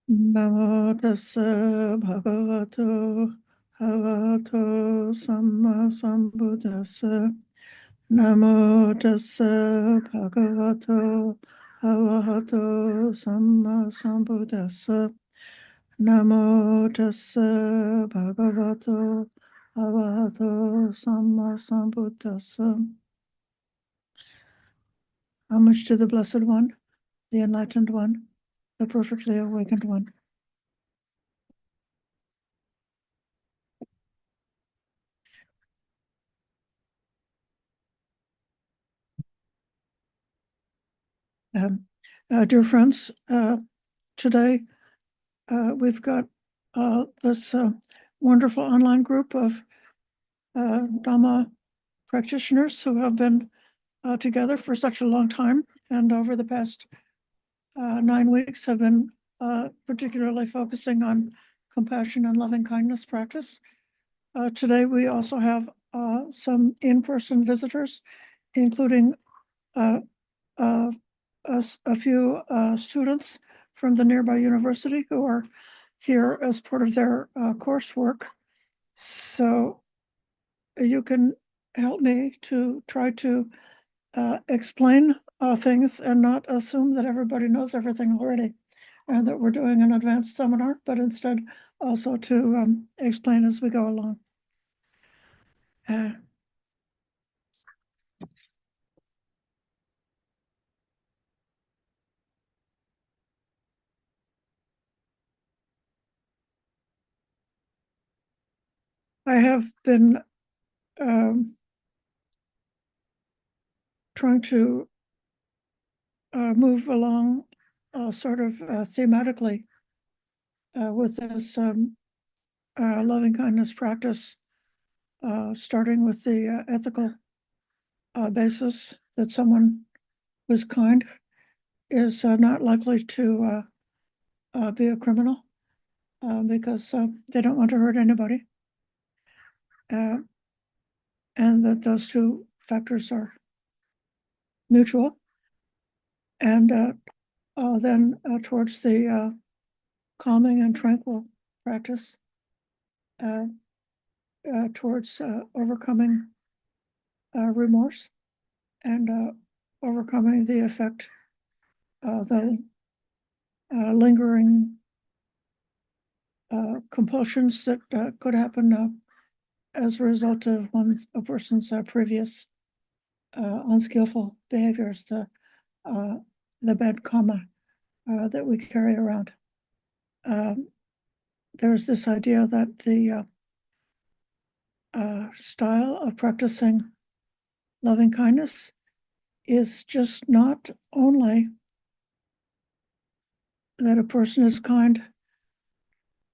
Namo tassa bhagavato arahato samma sambuddhassa. Namo tassa bhagavato arahato samma sambuddhassa. Namo tassa bhagavato arahato samma sambuddhassa. Homage to the Blessed One, the Enlightened One, the Perfectly Awakened One. Dear friends, today we've got this wonderful online group of Dhamma practitioners who have been together for such a long time, and over the past 9 weeks have been particularly focusing on compassion and loving kindness practice. Today we also have some in-person visitors, including a few students from the nearby university who are here as part of their coursework. So you can help me to try to explain things and not assume that everybody knows everything already and that we're doing an advanced seminar, but instead also to explain as we go along. I have been trying to move along sort of thematically with this loving kindness practice, starting with the ethical basis that someone who's kind is not likely to be a criminal because they don't want to hurt anybody. And that those two factors are mutual. And then towards the calming and tranquil practice, towards overcoming remorse and overcoming the effect, the lingering compulsions that could happen as a result of a person's previous unskillful behaviors, the bad karma that we carry around. There's this idea that the style of practicing loving kindness is just not only that a person is kind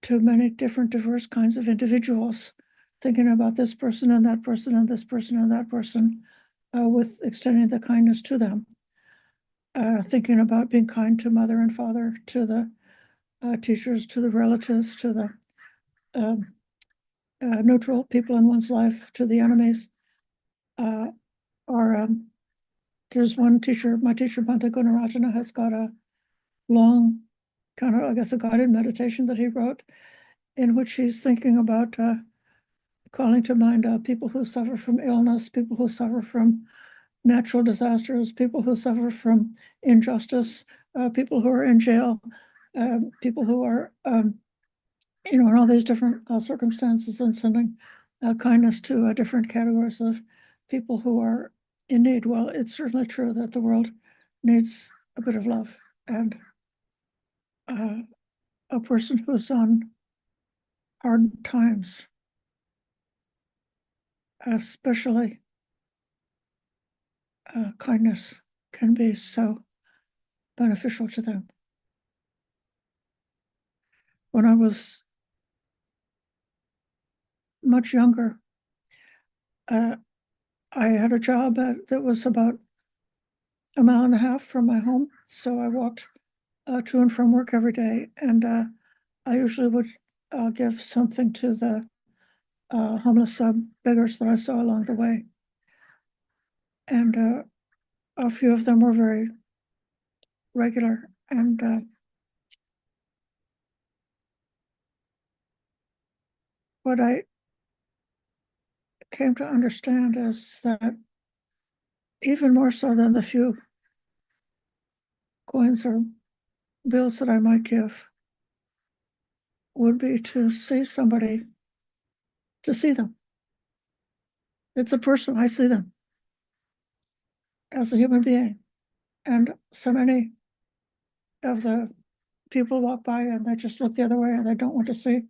to many different diverse kinds of individuals, thinking about this person and that person and this person and that person, with extending the kindness to them, thinking about being kind to mother and father, to the teachers, to the relatives, to the neutral people in one's life, to the enemies. There's one teacher, my teacher, Bhante Gunarajana, has got a long, kind of, I guess, a guided meditation that he wrote, in which he's thinking about calling to mind people who suffer from illness, people who suffer from natural disasters, people who suffer from injustice, people who are in jail, people who are, in all these different circumstances, and sending kindness to different categories of people who are in need. Well, it's certainly true that the world needs a bit of love, and a person who's on hard times, especially kindness, can be so beneficial to them. When I was much younger, I had a job that was about a mile and a half from my home, so I walked to and from work every day, and I usually would give something to the homeless beggars that I saw along the way. And a few of them were very regular, and what I came to understand is that even more so than the few coins or bills that I might give would be to see somebody, to see them. It's a person, I see them as a human being. And so many of the people walk by and they just look the other way and they don't want to see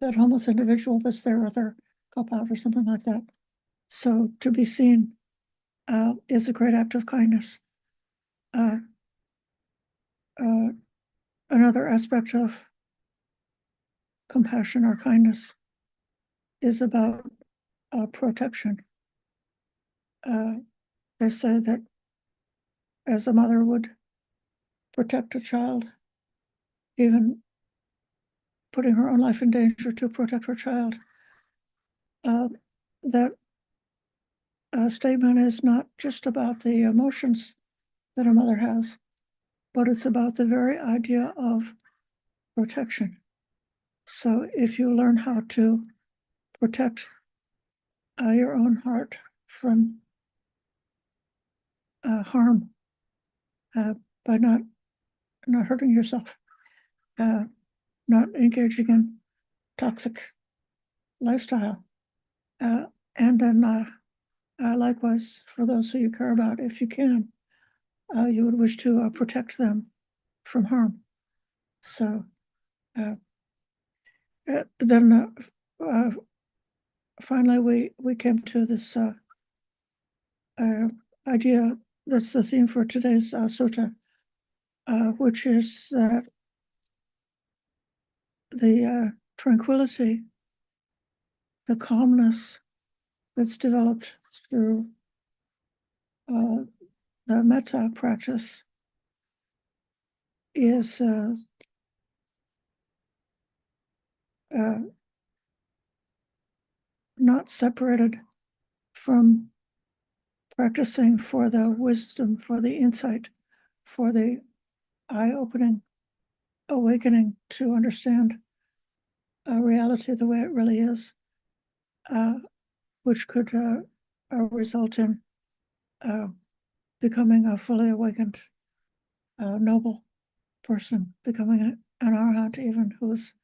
that homeless individual that's there with their cup out or something like that. So to be seen is a great act of kindness. Another aspect of compassion or kindness is about protection. They say that as a mother would protect a child, even putting her own life in danger to protect her child, that statement is not just about the emotions that a mother has, but it's about the very idea of protection. So if you learn how to protect your own heart from harm by not hurting yourself, not engaging in toxic lifestyle, and then likewise for those who you care about, if you can, you would wish to protect them from harm. So then finally we came to this idea that's the theme for today's sutta, which is that the tranquility, the calmness that's developed through the metta practice is not separated from practicing for the wisdom, for the insight, for the eye-opening, awakening to understand reality the way it really is, which could result in becoming a fully awakened, noble person, becoming an arhat even, who's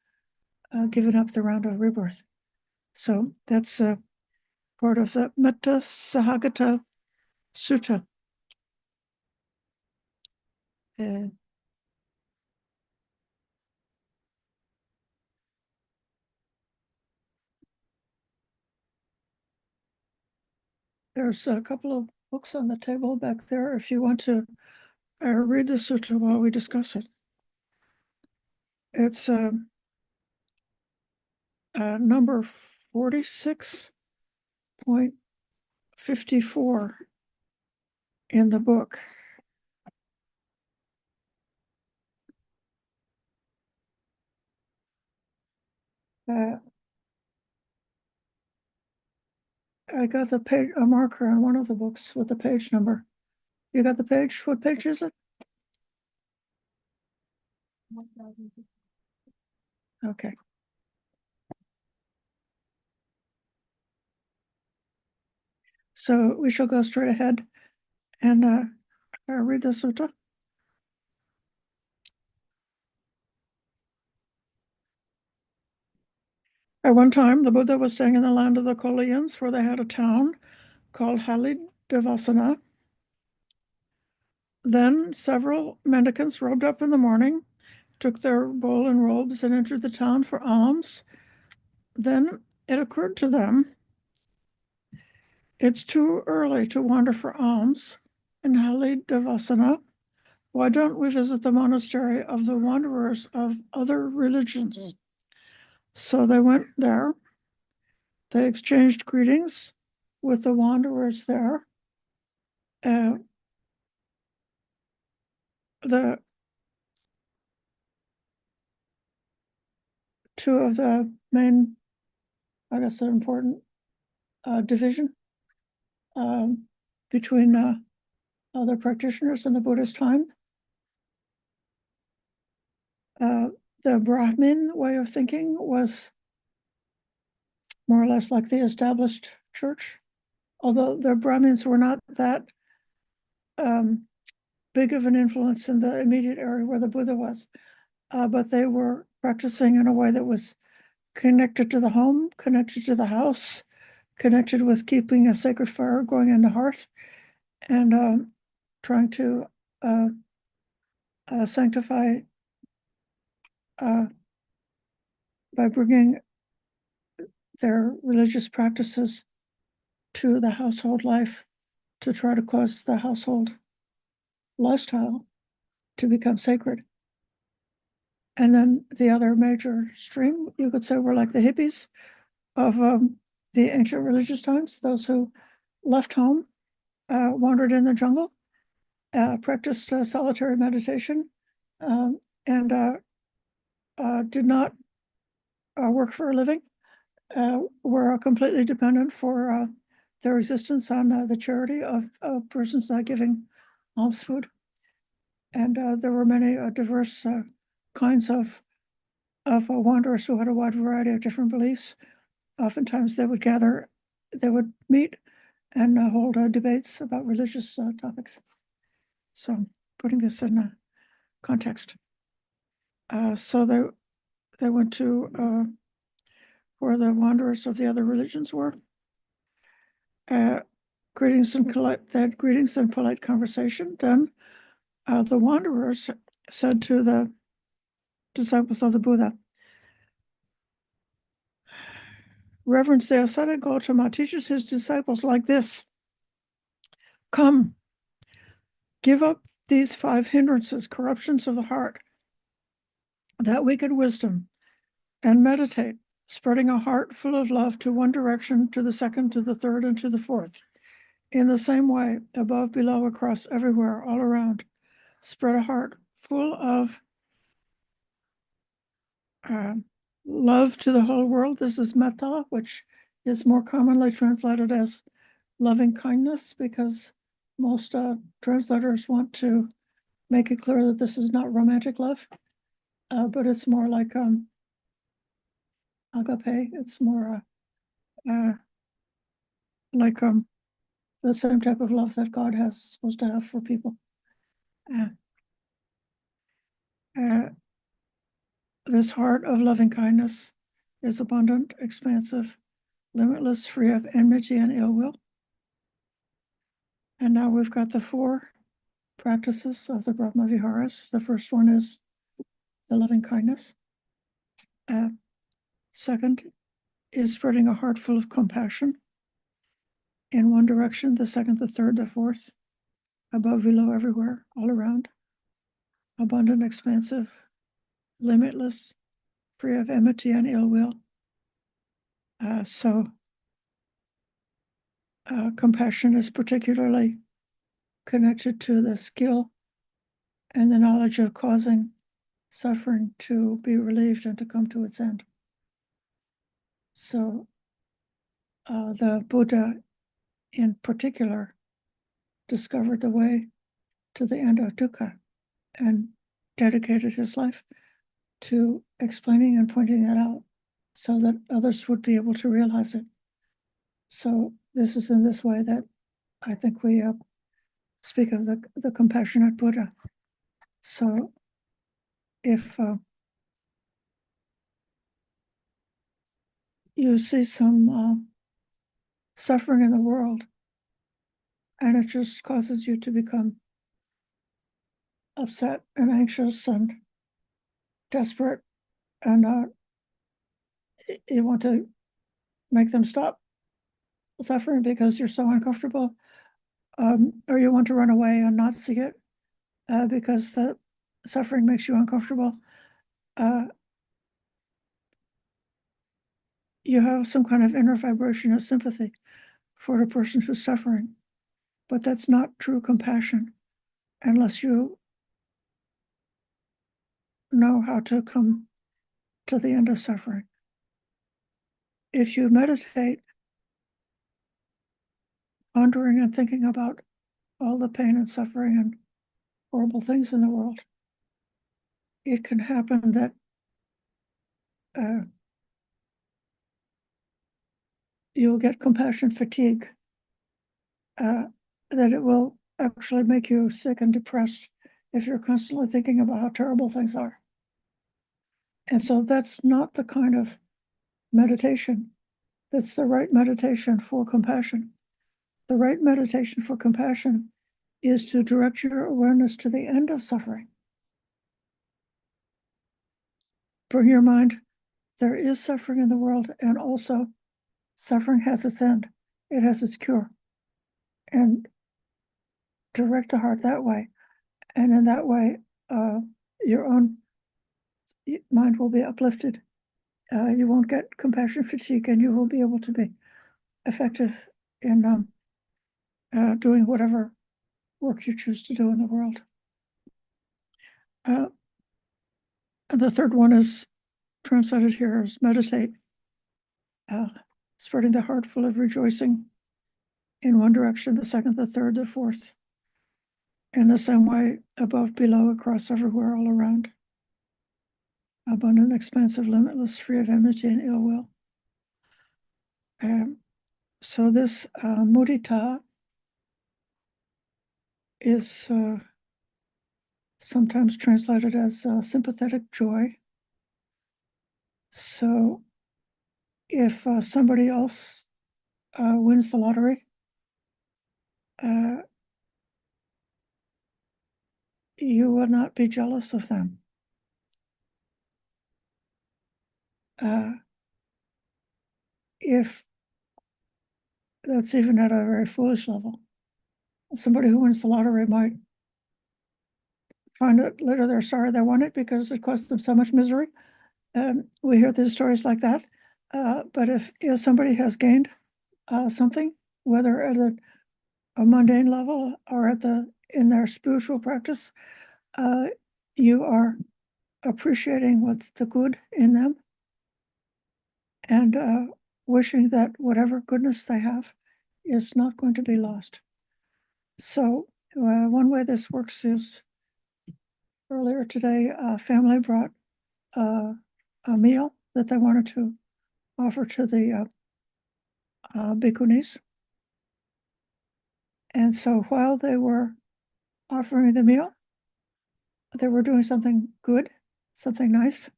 given up the round of rebirth. So that's part of the Mettāsahagatasutta Sutta. There's a couple of books on the table back there if you want to read the sutta while we discuss it. It's number 46.54 in the book. I got the page, a marker on one of the books with the page number. You got the page? What page is it? Okay. So we shall go straight ahead and read the sutta. At one time, the Buddha was staying in the land of the Kolyans, where they had a town called Halidavasana. Then several mendicants robed up in the morning, took their bowl and robes, and entered the town for alms. Then it occurred to them, it's too early to wander for alms in Halidavasana. Why don't we visit the monastery of the wanderers of other religions? So they went there. They exchanged greetings with the wanderers there. The two of the main, I guess, the important division between other practitioners in the Buddhist time. The Brahmin way of thinking was more or less like the established church, although the Brahmins were not that big of an influence in the immediate area where the Buddha was, but they were practicing in a way that was connected to the home, connected to the house, connected with keeping a sacred fire going in the heart, and trying to sanctify by bringing their religious practices to the household life, to try to cause the household lifestyle to become sacred. And then the other major stream, you could say, were like the hippies of the ancient religious times, those who left home, wandered in the jungle, practiced solitary meditation, and did not work for a living, were completely dependent for their existence on the charity of persons giving alms food. And there were many diverse kinds of wanderers who had a wide variety of different beliefs. Oftentimes they would gather, they would meet and hold debates about religious topics. So putting this in context. So they went to where the wanderers of the other religions were. Greetings and polite conversation. Then the wanderers said to the disciples of the Buddha, Reverend the ascetic Gautama teaches his disciples like this: come, give up these 5 hindrances, corruptions of the heart, that wicked wisdom, and meditate, spreading a heart full of love to one direction, to the second, to the third, and to the fourth. In the same way, above, below, across, everywhere, all around, spread a heart full of love to the whole world. This is metta, which is more commonly translated as loving kindness, because most translators want to make it clear that this is not romantic love, but it's more like agape. It's more like the same type of love that God has supposed to have for people. This heart of loving kindness is abundant, expansive, limitless, free of enmity and ill will. And now we've got the 4 practices of the Brahma Viharas. The first one is the loving kindness. Second is spreading a heart full of compassion in one direction, the second, the third, the fourth, above, below, everywhere, all around. Abundant, expansive, limitless, free of enmity and ill will. Compassion is particularly connected to the skill and the knowledge of causing suffering to be relieved and to come to its end. So the Buddha in particular discovered the way to the end of dukkha and dedicated his life to explaining and pointing that out so that others would be able to realize it. So this is in this way that I think we speak of the compassionate Buddha. So if you see some suffering in the world and it just causes you to become upset and anxious and desperate, and you want to make them stop suffering because you're so uncomfortable, or you want to run away and not see it because the suffering makes you uncomfortable, you have some kind of inner vibration of sympathy for the person who's suffering. But that's not true compassion unless you know how to come to the end of suffering. If you meditate, pondering and thinking about all the pain and suffering and horrible things in the world, it can happen that you'll get compassion fatigue, that it will actually make you sick and depressed if you're constantly thinking about how terrible things are. And so that's not the kind of meditation that's the right meditation for compassion. The right meditation for compassion is to direct your awareness to the end of suffering. Bring your mind, there is suffering in the world, and also suffering has its end. It has its cure. And direct the heart that way. And in that way, your own mind will be uplifted. You won't get compassion fatigue, and you will be able to be effective in doing whatever work you choose to do in the world. The third one is translated here as meditate, spreading the heart full of rejoicing in one direction, the second, the third, the fourth, in the same way, above, below, across, everywhere, all around. Abundant, expansive, limitless, free of enmity and ill will. So this mudita is sometimes translated as sympathetic joy. So if somebody else wins the lottery, you will not be jealous of them. If that's even at a very foolish level, somebody who wins the lottery might find it later they're sorry they won it because it caused them so much misery. We hear these stories like that. But if somebody has gained something, whether at a mundane level or in their spiritual practice, you are appreciating what's the good in them and wishing that whatever goodness they have is not going to be lost. So one way this works is earlier today, a family brought a meal that they wanted to offer to the bhikkhunis. And so while they were offering the meal, they were doing something good, something nice,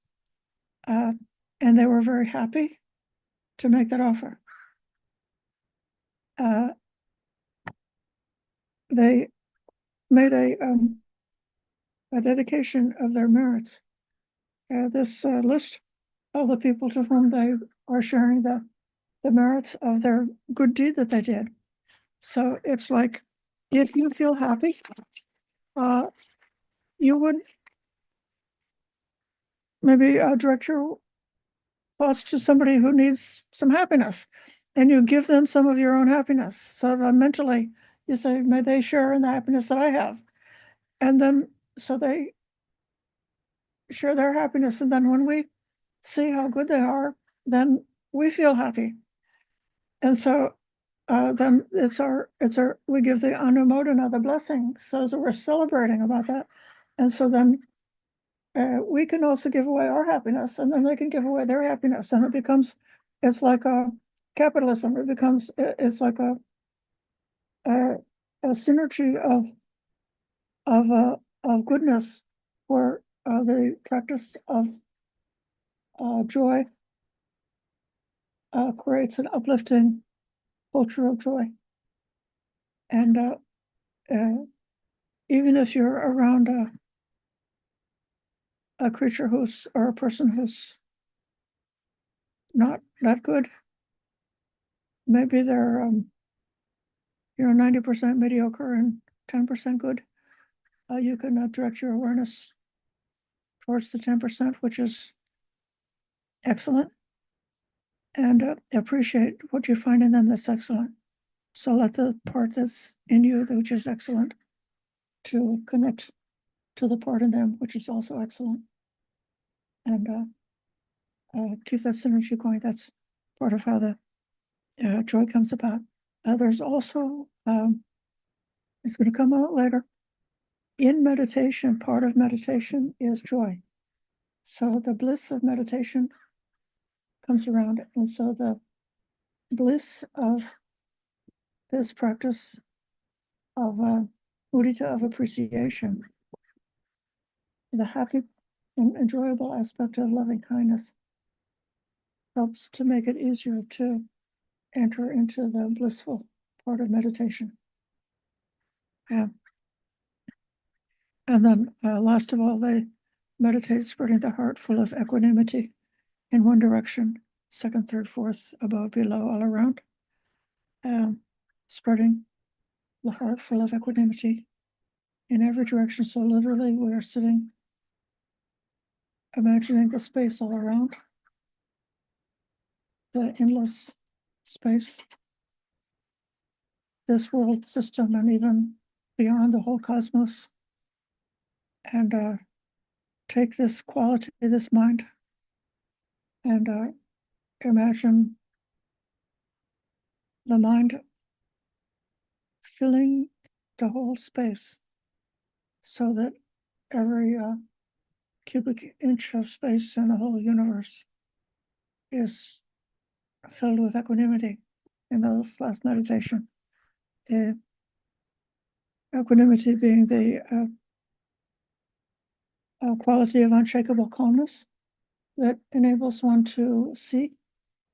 and they were very happy to make that offer. They made a dedication of their merits. This list of the people to whom they are sharing the merits of their good deed that they did. So it's like, if you feel happy, you would maybe direct your thoughts to somebody who needs some happiness, and you give them some of your own happiness. So mentally, you say, may they share in the happiness that I have. And then, so they share their happiness. And then when we see how good they are, then we feel happy. And so then we give the anumodana, the blessing, so that we're celebrating about that. And so then we can also give away our happiness, and then they can give away their happiness, and it's like a capitalism. It's like a synergy of goodness, where the practice of joy creates an uplifting culture of joy. And even if you're around a creature or a person who's not that good, maybe they're 90% mediocre and 10% good, you can direct your awareness towards the 10%, which is excellent, and appreciate what you find in them that's excellent. So let the part that's in you, which is excellent, to connect to the part in them, which is also excellent, and keep that synergy going. That's part of how the joy comes about. There's also, it's going to come out later, in meditation, part of meditation is joy. So the bliss of meditation comes around, and so bliss of this practice of mudita, of appreciation, the happy and enjoyable aspect of loving kindness, helps to make it easier to enter into the blissful part of meditation. And then last of all, they meditate spreading the heart full of equanimity in one direction, second, third, fourth, above, below, all around. Spreading the heart full of equanimity in every direction. So literally we are sitting, imagining the space all around, the endless space, this world system, and even beyond the whole cosmos. And take this quality, this mind, and imagine the mind filling the whole space so that every cubic inch of space in the whole universe is filled with equanimity. In this last meditation, equanimity being the quality of unshakable calmness that enables one to see.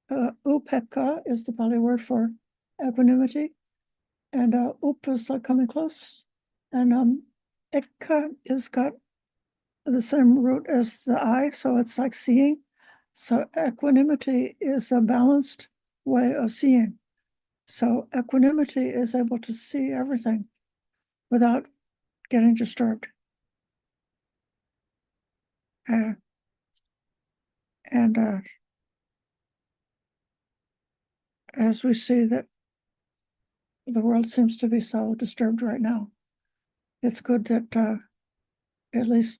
Upekkha is the Pali word for equanimity, and up is like coming close, and ekkha is got the same root as the I, so it's like seeing. So equanimity is a balanced way of seeing. So equanimity is able to see everything without getting disturbed. And as we see that the world seems to be so disturbed right now, it's good that at least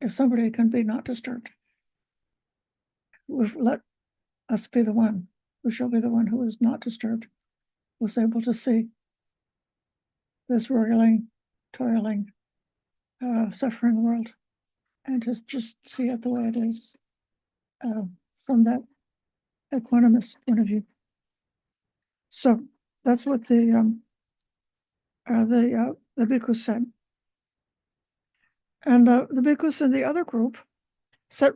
if somebody can be not disturbed, we've let us be the one who shall be the one who is not disturbed, who's able to see this roiling, toiling, suffering world, and to just see it the way it is from that equanimous point of view. So that's what the bhikkhus said. And the bhikkhus in the other group said,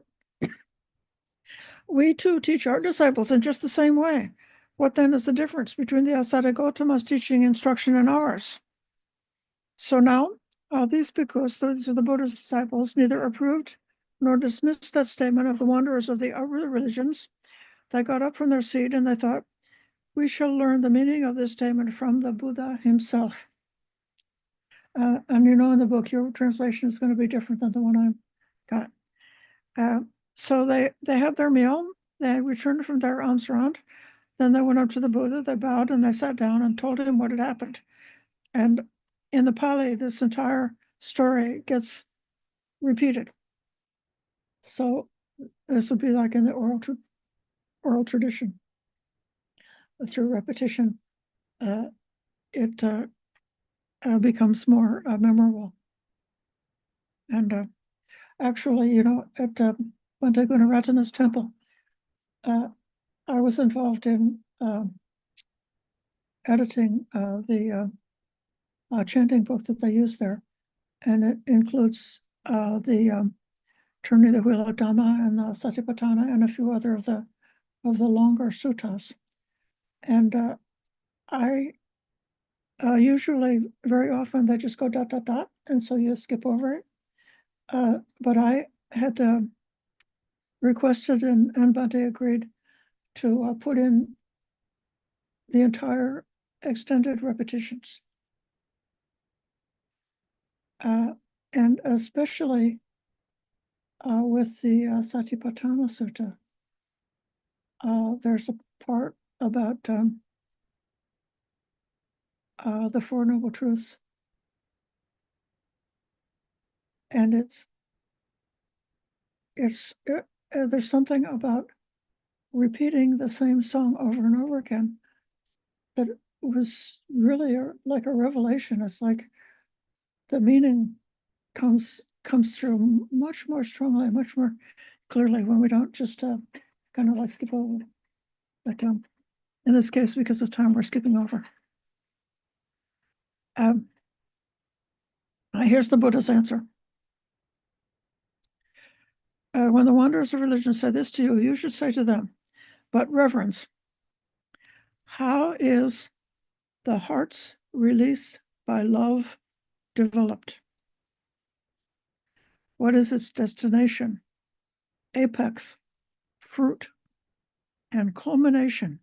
we too teach our disciples in just the same way. What then is the difference between the Asata Gautama's teaching instruction and ours? So now, these bhikkhus, these are the Buddha's disciples, neither approved nor dismissed that statement of the wanderers of the other religions. They got up from their seat and they thought, we shall learn the meaning of this statement from the Buddha himself. And you know, in the book, your translation is going to be different than the one I got. So they have their meal, they returned from their alms round, then they went up to the Buddha, they bowed and they sat down and told him what had happened. And in the Pali, this entire story gets repeated. So this would be like in the oral tradition. Through repetition, it becomes more memorable. And actually, you know, at Bhante Gunaratana's temple, I was involved in editing the chanting book that they use there, and it includes the Turning the Wheel of Dhamma and the Satipatthana and a few other of the longer suttas. And I usually, very often, they just go dot, dot, dot, and so you skip over it. But I had requested, and Bhante agreed to put in the entire extended repetitions. And especially with the Satipatthana Sutta, there's a part about the Four Noble Truths. And there's something about repeating the same song over and over again that was really like a revelation. It's like the meaning comes through much more strongly, much more clearly when we don't just kind of like skip over. But in this case, because of time, we're skipping over. Here's the Buddha's answer. When the wanderers of religion say this to you, you should say to them, but reverence, how is the heart's release by love developed? What is its destination, apex, fruit, and culmination?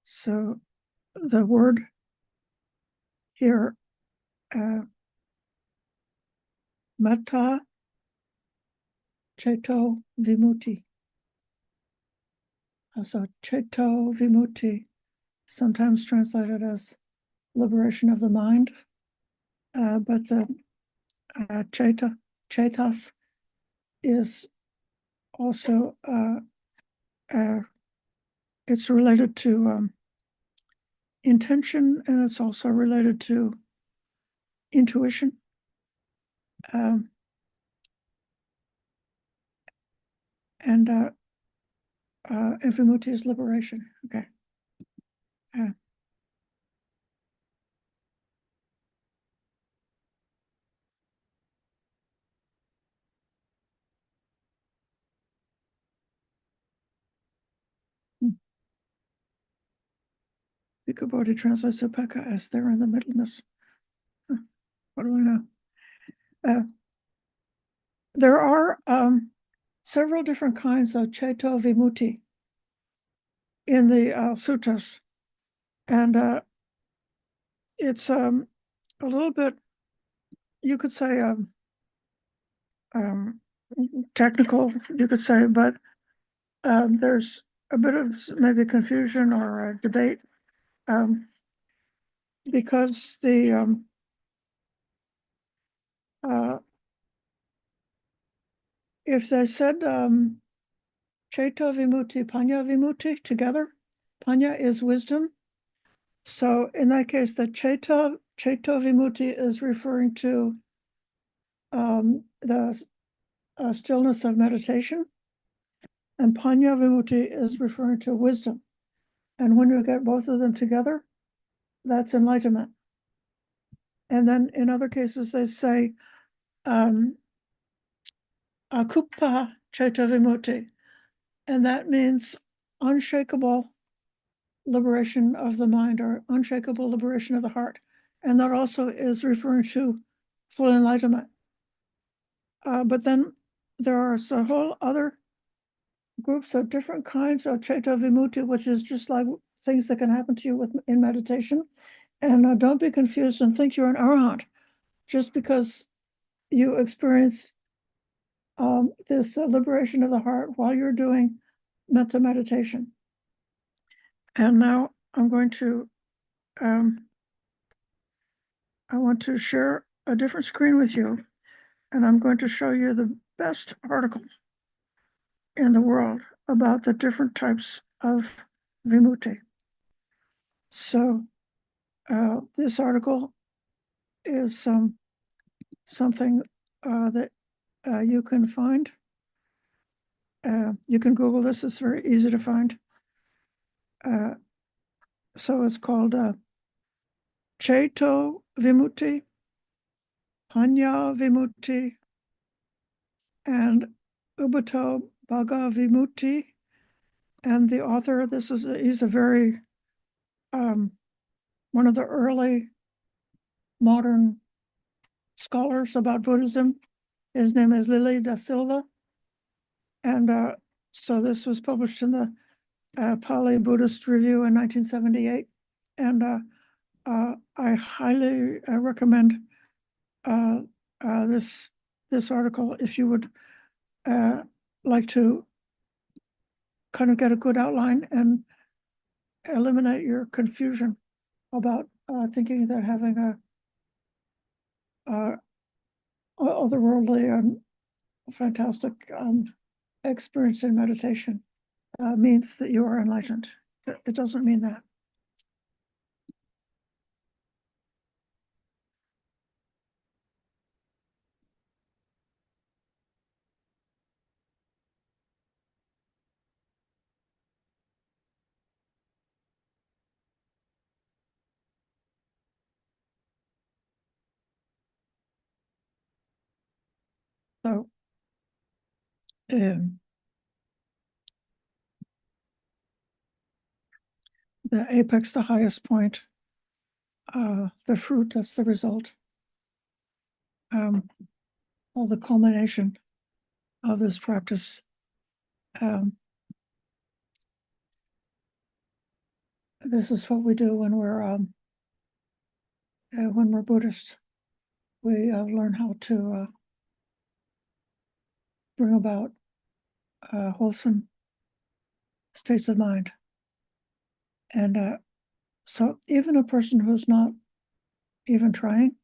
So the word here, metta ceto vimutti. So ceto vimutti, sometimes translated as liberation of the mind, but the cetas is also it's related to intention, and it's also related to intuition. And vimutti is liberation. Okay. Bhikkhu Bodhi translates upekkha as there in the middleness. What do we know? There are several different kinds of ceto vimutti in the suttas, and it's a little bit, you could say, technical, you could say, but there's a bit of maybe confusion or debate because the if they said ceto vimutti, panya vimutti together, panya is wisdom. So in that case, the ceto vimutti is referring to the stillness of meditation, and panya vimutti is referring to wisdom. And when you get both of them together, that's enlightenment. And then in other cases, they say akuppa ceto vimutti, and that means unshakable liberation of the mind or unshakable liberation of the heart. And that also is referring to full enlightenment. But then there are a whole other groups of different kinds of ceto vimutti, which is just like things that can happen to you in meditation. And don't be confused and think you're an arahant just because you experience this liberation of the heart while you're doing metta meditation. And now I'm going to, I want to share a different screen with you, and I'm going to show you the best article in the world about the different types of vimutti. So this article is something that you can find. You can Google this, it's very easy to find. So it's called Ceto Vimutti, Panya Vimutti, and Ubato Bhaga Vimutti. And the author, he's a very, one of the early modern scholars about Buddhism. His name is Lili da Silva. And so this was published in the Pali Buddhist Review in 1978. And I highly recommend this article if you would like to kind of get a good outline and eliminate your confusion about thinking that having a otherworldly and fantastic experience in meditation means that you are enlightened. It doesn't mean that. So, the apex, the highest point, the fruit, that's the result, or the culmination of this practice. This is what we do when we're Buddhist. We learn how to bring about wholesome states of mind. And so even a person who's not even trying,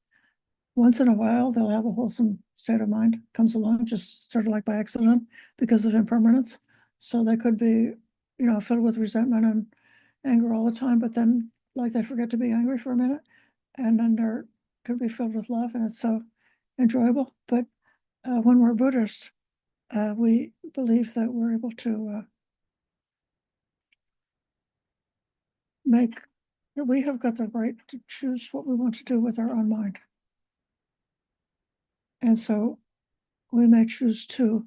once in a while, they'll have a wholesome state of mind, comes along just sort of like by accident because of impermanence. So they could be, filled with resentment and anger all the time, but then like they forget to be angry for a minute, and then they're could be filled with love, and it's so enjoyable. But when we're Buddhists, we believe that we're able to we have got the right to choose what we want to do with our own mind. And so we may choose to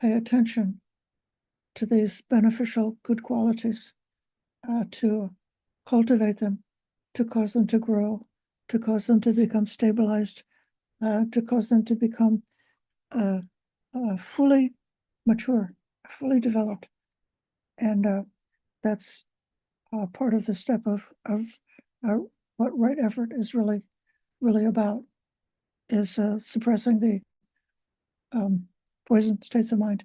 pay attention to these beneficial good qualities, to cultivate them, to cause them to grow, to cause them to become stabilized, to cause them to become fully mature, fully developed. And that's part of the step of what right effort is really about, is suppressing the poison states of mind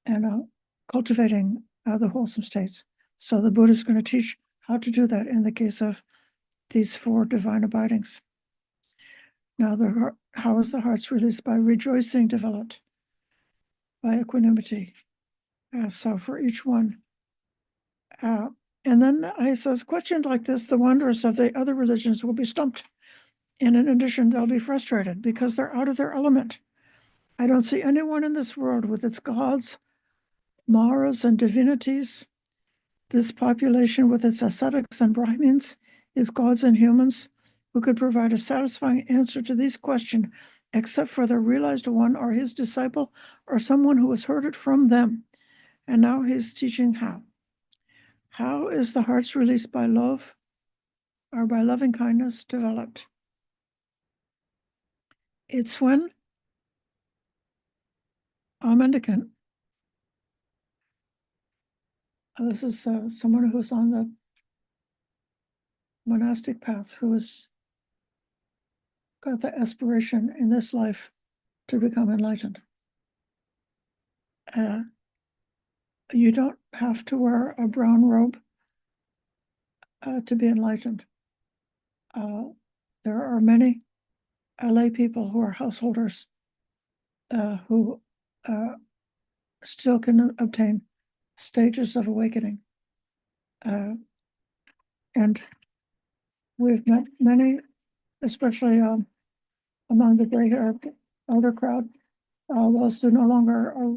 and cultivating the wholesome states. So the Buddha is going to teach how to do that in the case of these 4 divine abidings. Now, how is the heart's release? By rejoicing developed, by equanimity. So for each one. And then he says, questioned like this, the wanderers of the other religions will be stumped. And in addition, they'll be frustrated because they're out of their element. I don't see anyone in this world with its gods, maras, and divinities. This population with its ascetics and Brahmins, its gods and humans, who could provide a satisfying answer to these questions, except for the realized one or his disciple or someone who has heard it from them. And now he's teaching how. How is the heart's release by love or by loving kindness developed? It's when a mendicant, this is someone who's on the monastic path, who has got the aspiration in this life to become enlightened. You don't have to wear a brown robe to be enlightened. There are many lay people who are householders who still can obtain stages of awakening. And we've met many, especially among the gray-haired elder crowd, those who no longer are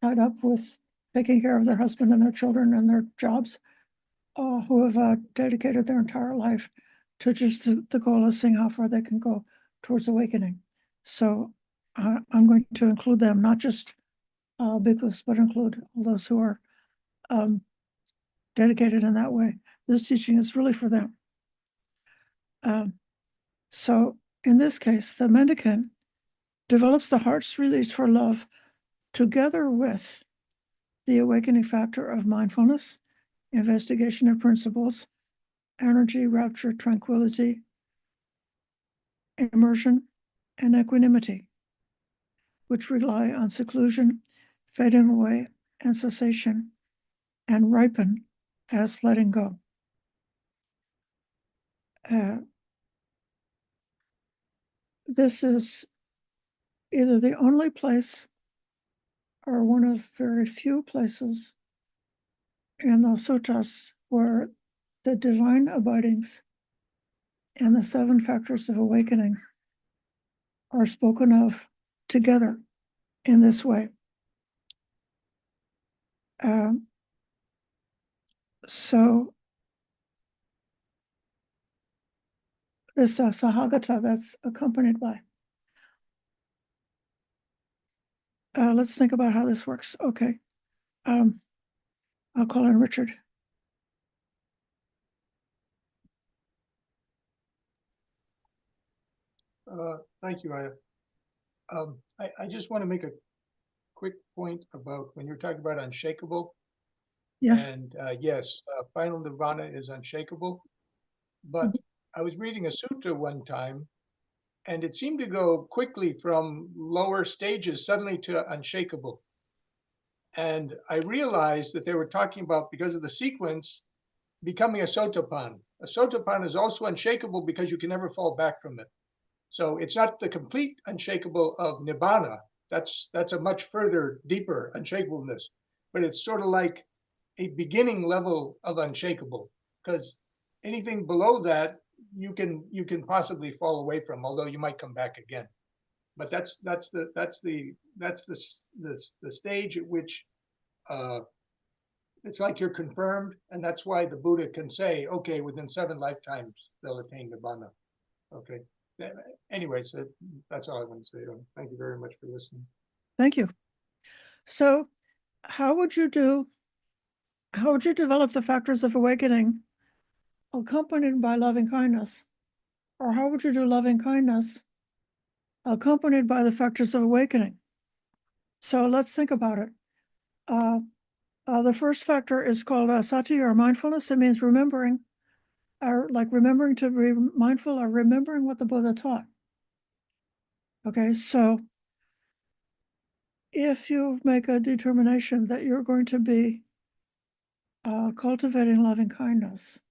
tied up with taking care of their husband and their children and their jobs, who have dedicated their entire life to just the goal of seeing how far they can go towards awakening. So I'm going to include them, not just bhikkhus, but include all those who are dedicated in that way. This teaching is really for them. So in this case, the mendicant develops the heart's release for love together with the awakening factor of mindfulness, investigation of principles, energy, rapture, tranquility, immersion, and equanimity, which rely on seclusion, fading away, and cessation, and ripen as letting go. This is either the only place or one of very few places in the suttas where the divine abidings and the 7 factors of awakening are spoken of together in this way. So this Sahagata that's accompanied by let's think about how this works. Okay. I'll call in Richard. Thank you, Aya. I just want to make a quick point about when you're talking about unshakable. Yes. And yes, final nirvana is unshakable. But I was reading a sutta one time, and it seemed to go quickly from lower stages suddenly to unshakable. And I realized that they were talking about, because of the sequence, becoming a sotapan. A sotapan is also unshakable because you can never fall back from it. So it's not the complete unshakable of nibbana. That's a much further, deeper unshakableness. But it's sort of like a beginning level of unshakable, because anything below that you can possibly fall away from, although you might come back again. But that's the stage at which it's like you're confirmed, and that's why the Buddha can say, okay, within 7 lifetimes they'll attain nibbana. Okay. Anyways, that's all I want to say. Thank you very much for listening. Thank you. So how would you develop the factors of awakening accompanied by loving kindness? Or how would you do loving kindness accompanied by the factors of awakening? So let's think about it. The first factor is called sati, or mindfulness. It means remembering, or like remembering to be mindful, or remembering what the Buddha taught. Okay, so if you make a determination that you're going to be cultivating loving kindness,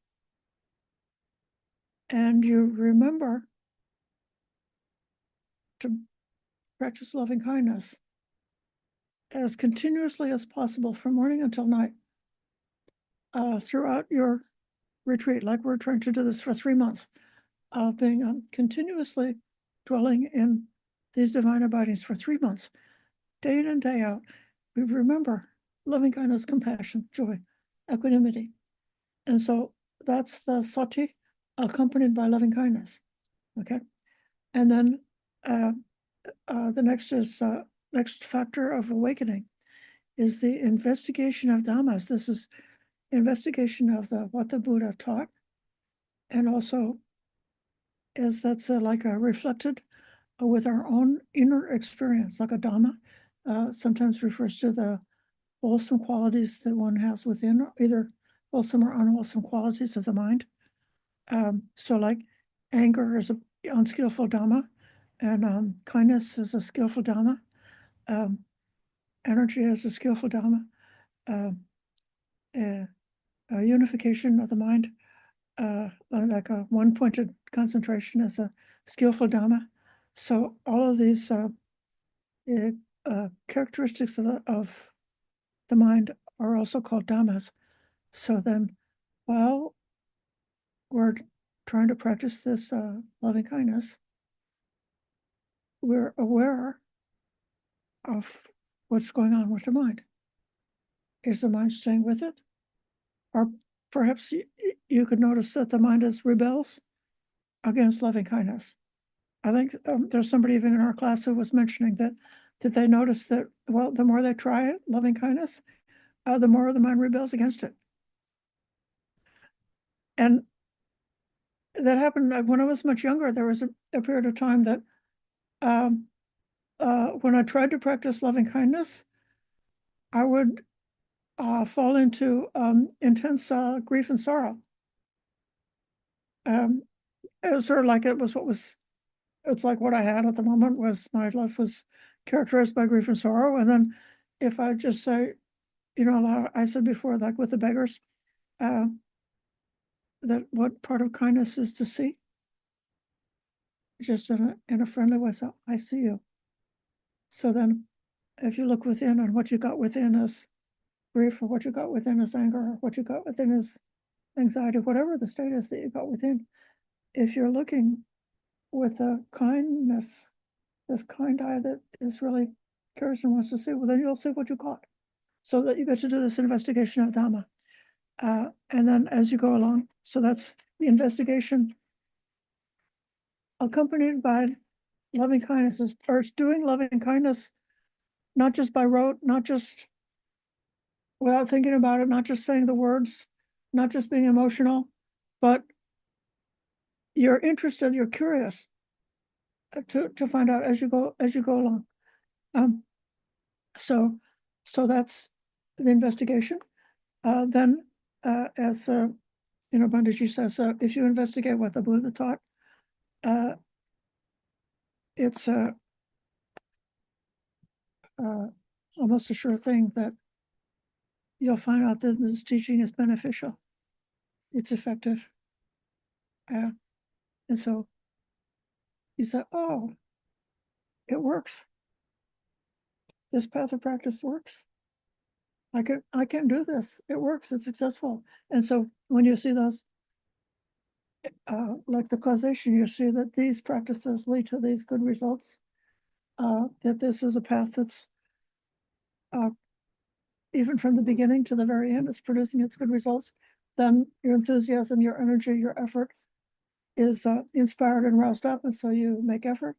and you remember to practice loving kindness as continuously as possible from morning until night throughout your retreat, like we're trying to do this for 3 months, of being continuously dwelling in these divine abidings for 3 months, day in and day out. We remember loving kindness, compassion, joy, equanimity. And so that's the sati accompanied by loving kindness. Okay. And then the next factor of awakening is the investigation of dhammas. This is investigation of what the Buddha taught, and also that's like a reflected with our own inner experience, like a dhamma. Sometimes refers to the wholesome qualities that one has within, either wholesome or unwholesome qualities of the mind. So like anger is an unskillful dhamma, and kindness is a skillful dhamma. Energy is a skillful dhamma. Unification of the mind, like a one-pointed concentration, is a skillful dhamma. So all of these characteristics of the mind are also called dhammas. So then, while we're trying to practice this loving kindness, we're aware of what's going on with the mind. Is the mind staying with it? Or perhaps you could notice that the mind rebels against loving kindness. I think there's somebody even in our class who was mentioning that they notice that, well, the more they try it, loving kindness, the more the mind rebels against it. And that happened when I was much younger. There was a period of time that when I tried to practice loving kindness, I would fall into intense grief and sorrow. It was sort of like it's like what I had at the moment was my life was characterized by grief and sorrow. And then if I just say, I said before, like with the beggars, that what part of kindness is to see, just in a friendly way. So I see you. So then if you look within, and what you got within is grief, or what you got within is anger, or what you got within is anxiety, whatever the state is that you got within, if you're looking with a kindness, this kind eye that is really curious and wants to see, well, then you'll see what you got. So that you get to do this investigation of Dhamma. And then as you go along, so that's the investigation accompanied by loving kindness, or doing loving kindness not just by rote, not just without thinking about it, not just saying the words, not just being emotional, but you're interested, you're curious to find out as you go along. So that's the investigation. Then, as Bandaji says, if you investigate what the Buddha taught, it's almost a sure thing that you'll find out that this teaching is beneficial. It's effective. And so you say, oh, it works. This path of practice works. I can do this. It works. It's successful. And so when you see those, like the causation, you see that these practices lead to these good results, that this is a path that's even from the beginning to the very end, it's producing its good results, then your enthusiasm, your energy, your effort is inspired and roused up, and so you make effort.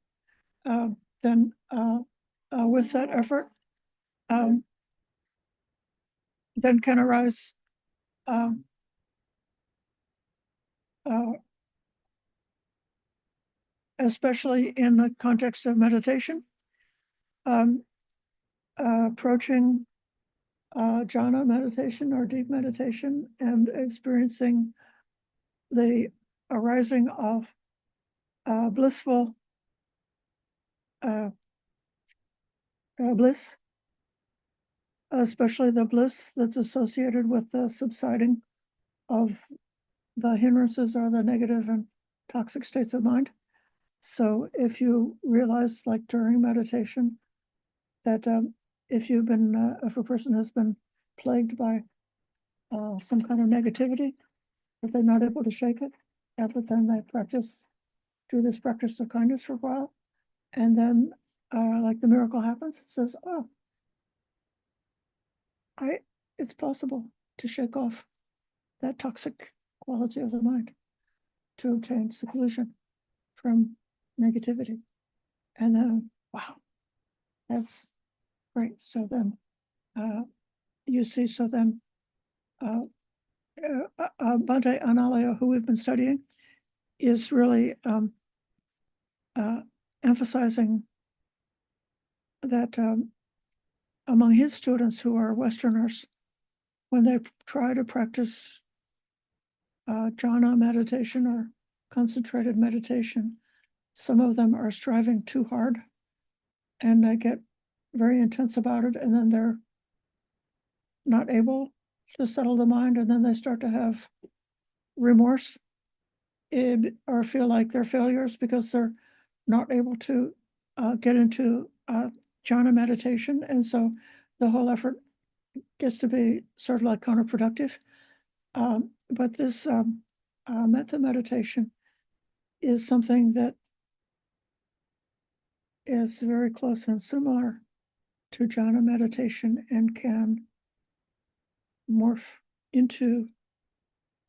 Then with that effort, then can arise especially in the context of meditation, approaching jhana meditation or deep meditation and experiencing the arising of blissful bliss, especially the bliss that's associated with the subsiding of the hindrances or the negative and toxic states of mind. So if you realize, like during meditation, that if a person has been plagued by some kind of negativity, that they're not able to shake it, but then they do this practice of kindness for a while, and then like the miracle happens, it says, oh, it's possible to shake off that toxic quality of the mind, to obtain seclusion from negativity. And then, wow, that's great. So then you see, Bhante Analayo, who we've been studying, is really emphasizing that among his students who are Westerners, when they try to practice jhana meditation or concentrated meditation, some of them are striving too hard and they get very intense about it, and then they're not able to settle the mind, and then they start to have remorse or feel like they're failures because they're not able to get into jhana meditation, and so the whole effort gets to be sort of like counterproductive. But this metta meditation is something that is very close and similar to jhana meditation and can morph into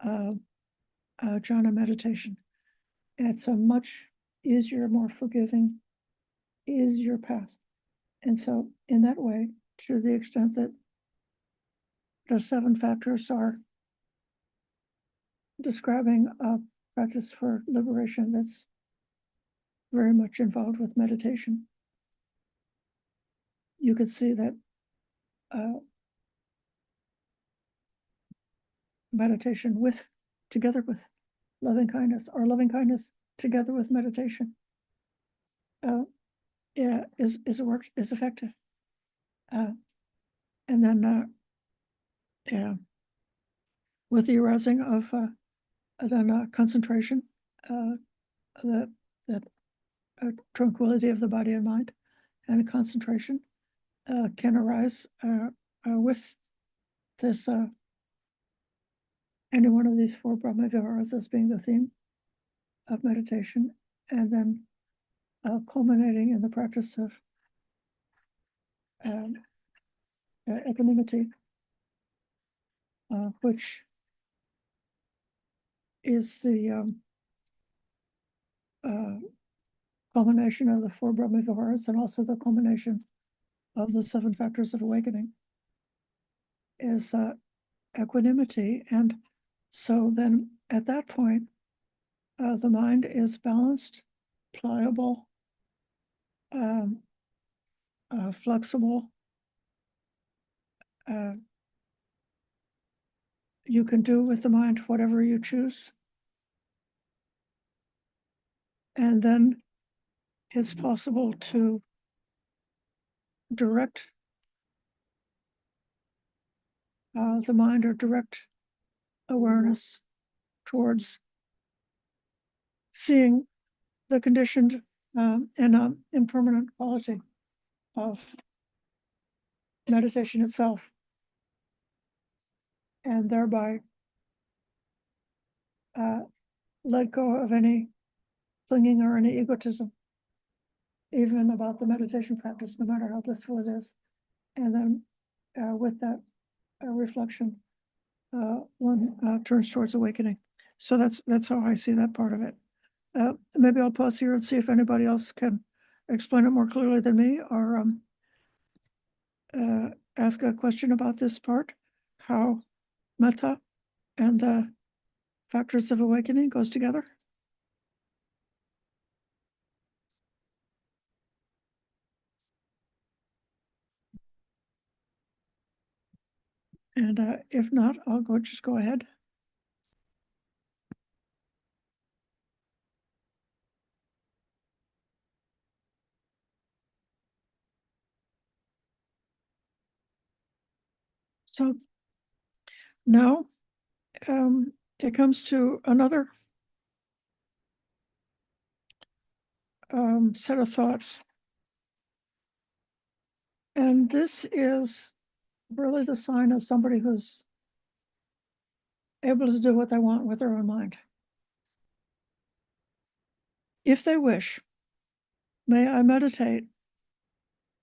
jhana meditation. It's a much easier, more forgiving, easier path. And so in that way, to the extent that the 7 factors are describing a practice for liberation that's very much involved with meditation, you could see that meditation together with loving kindness, or loving kindness together with meditation, is effective. And then with the arousing of concentration, that tranquility of the body and mind, and concentration can arise with this any one of these 4 Brahma Viharas as being the theme of meditation, and then culminating in the practice of equanimity, which is the culmination of the 4 Brahma Viharas, and also the culmination of the 7 factors of awakening is equanimity. And so then at that point, the mind is balanced, pliable, flexible. You can do with the mind whatever you choose. And then it's possible to direct the mind or direct awareness towards seeing the conditioned and impermanent quality of meditation itself, and thereby let go of any clinging or any egotism, even about the meditation practice, no matter how blissful it is. And then with that reflection, one turns towards awakening. So that's how I see that part of it. Maybe I'll pause here and see if anybody else can explain it more clearly than me, or ask a question about this part, how metta and the factors of awakening goes together. And if not, I'll just go ahead. So now it comes to another set of thoughts. And this is really the sign of somebody who's able to do what they want with their own mind. If they wish, may I meditate,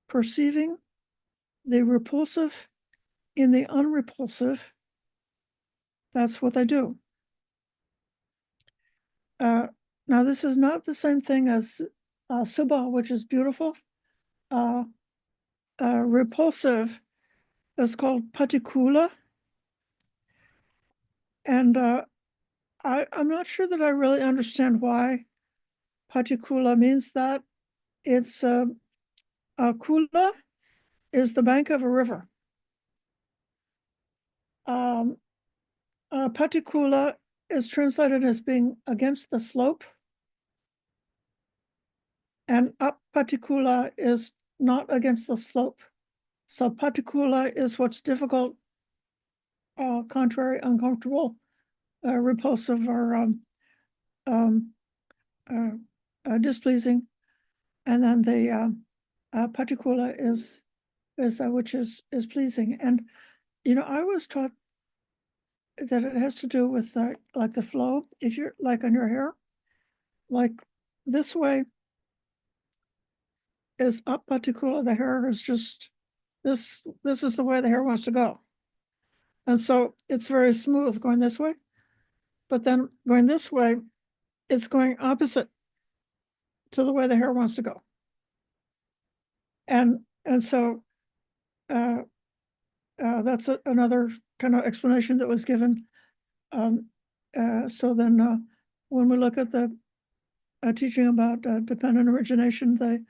perceiving the repulsive in the unrepulsive. That's what they do. Now, this is not the same thing as subha, which is beautiful. Repulsive is called patikula. And I'm not sure that I really understand why patikula means that. It's kula is the bank of a river. Patikula is translated as being against the slope, and patikula is not against the slope. So patikula is what's difficult, contrary, uncomfortable, repulsive, or displeasing. And then the patikula is that which is pleasing. And I was taught that it has to do with like the flow. If you're like on your hair, like this way is up patikula. The hair is just this is the way the hair wants to go. And so it's very smooth going this way, but then going this way, it's going opposite to the way the hair wants to go. And so that's another kind of explanation that was given. So then when we look at the teaching about dependent origination, the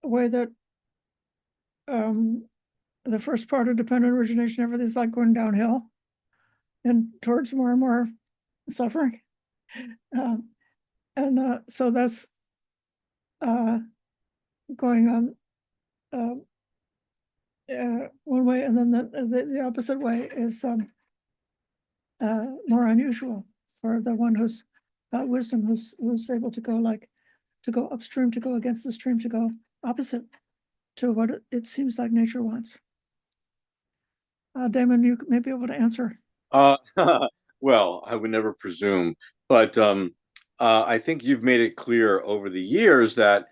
way that the first part of dependent origination, everything's like going downhill and towards more and more suffering. And so that's going one way, and then the opposite way is more unusual for the one who's got wisdom, who's able to go upstream, to go against the stream, to go opposite to what it seems like nature wants. Damon, you may be able to answer. Well, I would never presume, but I think you've made it clear over the years that,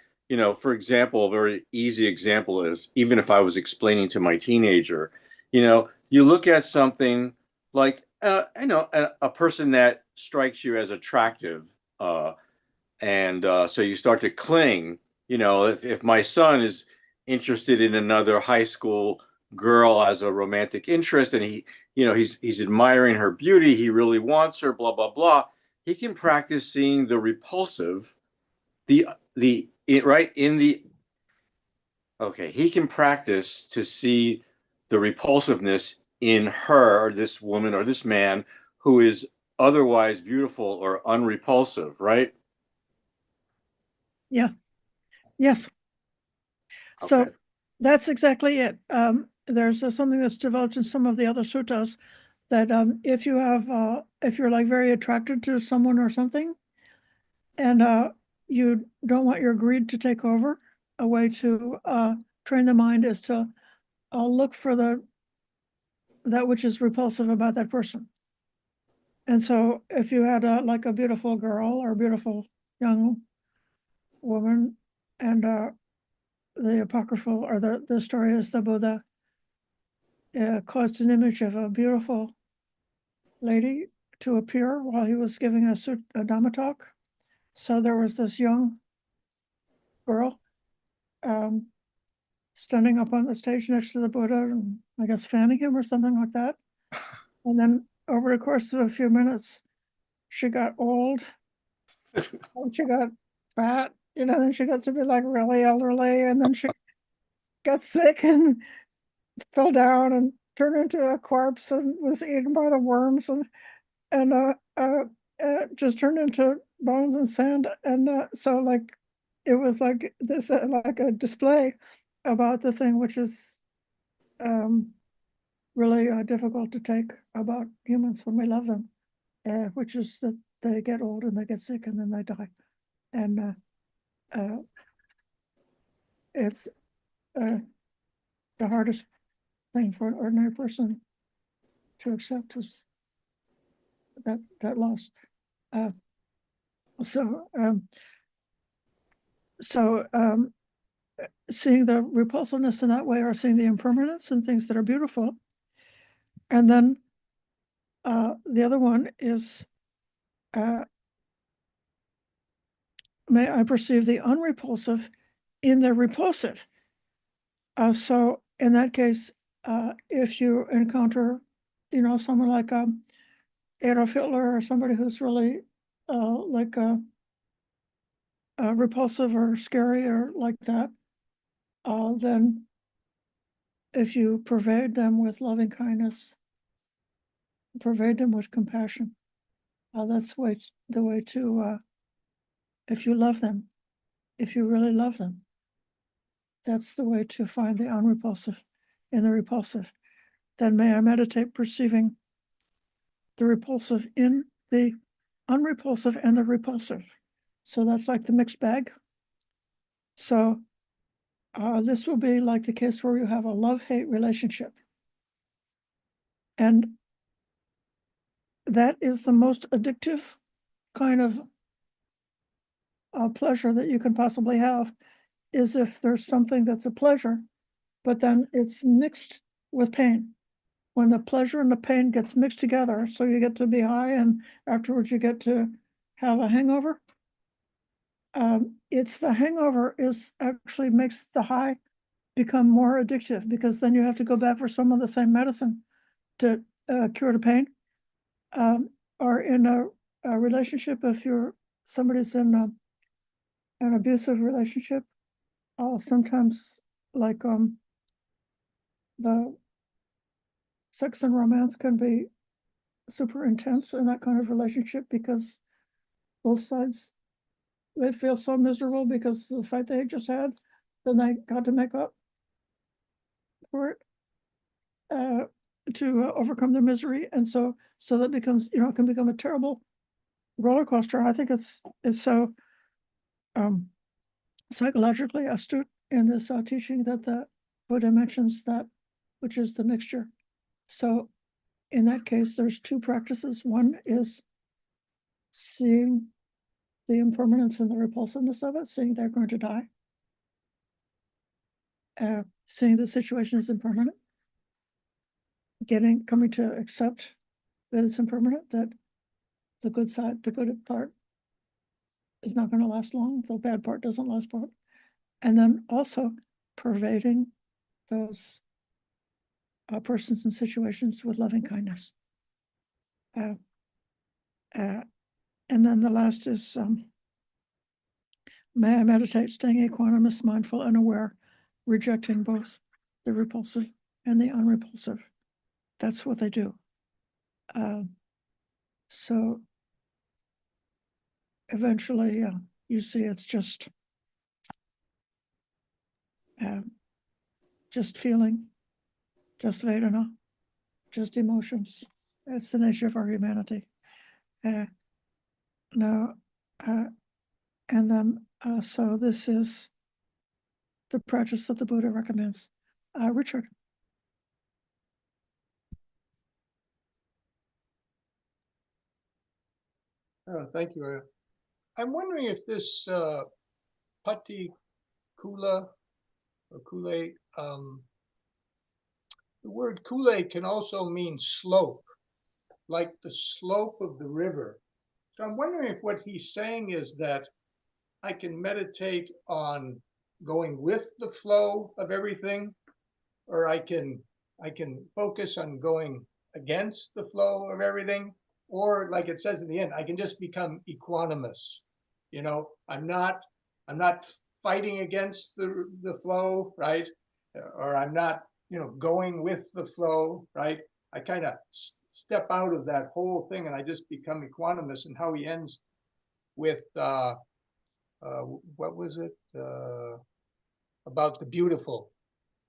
for example, a very easy example is, even if I was explaining to my teenager, you look at something like, a person that strikes you as attractive, and so you start to cling You know, if my son is interested in another high school girl as a romantic interest, and he's admiring her beauty, he really wants her, blah blah blah. He can practice seeing the repulsive, right in the okay. He can practice to see the repulsiveness in her, or this woman, or this man who is otherwise beautiful or unrepulsive, right? Yeah. Yes. So Okay. that's exactly it. There's something that's developed in some of the other suttas that if you're like very attracted to someone or something, and you don't want your greed to take over, a way to train the mind is to look for that which is repulsive about that person. And so if you had like a beautiful girl or a beautiful young woman, and the apocryphal or the story is the Buddha caused an image of a beautiful lady to appear while he was giving a Dhamma talk. So there was this young girl standing up on the stage next to the Buddha, and I guess fanning him or something like that. And then over the course of a few minutes, she got old, and she got fat, then she got to be like really elderly, and then she got sick and fell down and turned into a corpse and was eaten by the worms, and just turned into bones and sand. And so like it was like this like a display about the thing which is really difficult to take about humans when we love them, which is that they get old and they get sick and then they die. And uh, it's the hardest thing for an ordinary person to accept is that loss. Uh, so seeing the repulsiveness in that way, or seeing the impermanence in things that are beautiful. And then the other one is, may I perceive the unrepulsive in the repulsive. So in that case, if you encounter, someone like Adolf Hitler, or somebody who's really like repulsive or scary or like that, then if you pervade them with loving kindness, pervade them with compassion, that's the way to, if you love them, if you really love them, that's the way to find the unrepulsive in the repulsive. Then may I meditate perceiving the repulsive in the unrepulsive and the repulsive. So that's like the mixed bag. So this will be like the case where you have a love-hate relationship. And that is the most addictive kind of pleasure that you can possibly have, is if there's something that's a pleasure, but then it's mixed with pain. When the pleasure and the pain gets mixed together, so you get to be high and afterwards you get to have a hangover. It's the hangover is actually makes the high become more addictive, because then you have to go back for some of the same medicine to cure the pain. Or in a relationship, if somebody's in an abusive relationship, sometimes like the sex and romance can be super intense in that kind of relationship, because both sides, they feel so miserable because of the fight they just had, then they got to make up for it to overcome their misery. And so that becomes, it can become a terrible roller coaster. I think it's so psychologically astute in this teaching that the Buddha mentions that, which is the mixture. So in that case, there's two practices. One is seeing the impermanence and the repulsiveness of it, seeing they're going to die, seeing the situation is impermanent, coming to accept that it's impermanent, that the good part is not going to last long, the bad part doesn't last and then also pervading those persons and situations with loving kindness. And then the last is, may I meditate, staying equanimous, mindful, and aware, rejecting both the repulsive and the unrepulsive. That's what they do. So eventually, you see it's just feeling, just Vedana, just emotions. It's the nature of our humanity. And then, so this is the practice that the Buddha recommends. Richard. Thank you. I'm wondering if this pati kula or kule, the word kule can also mean slope, like the slope of the river. So I'm wondering if what he's saying is that I can meditate on going with the flow of everything, or I can focus on going against the flow of everything, or like it says in the end, I can just become equanimous. You know, I'm not fighting against the flow, right? Or I'm not, going with the flow, right? I kind of step out of that whole thing and I just become equanimous. And how he ends with what was it about the beautiful,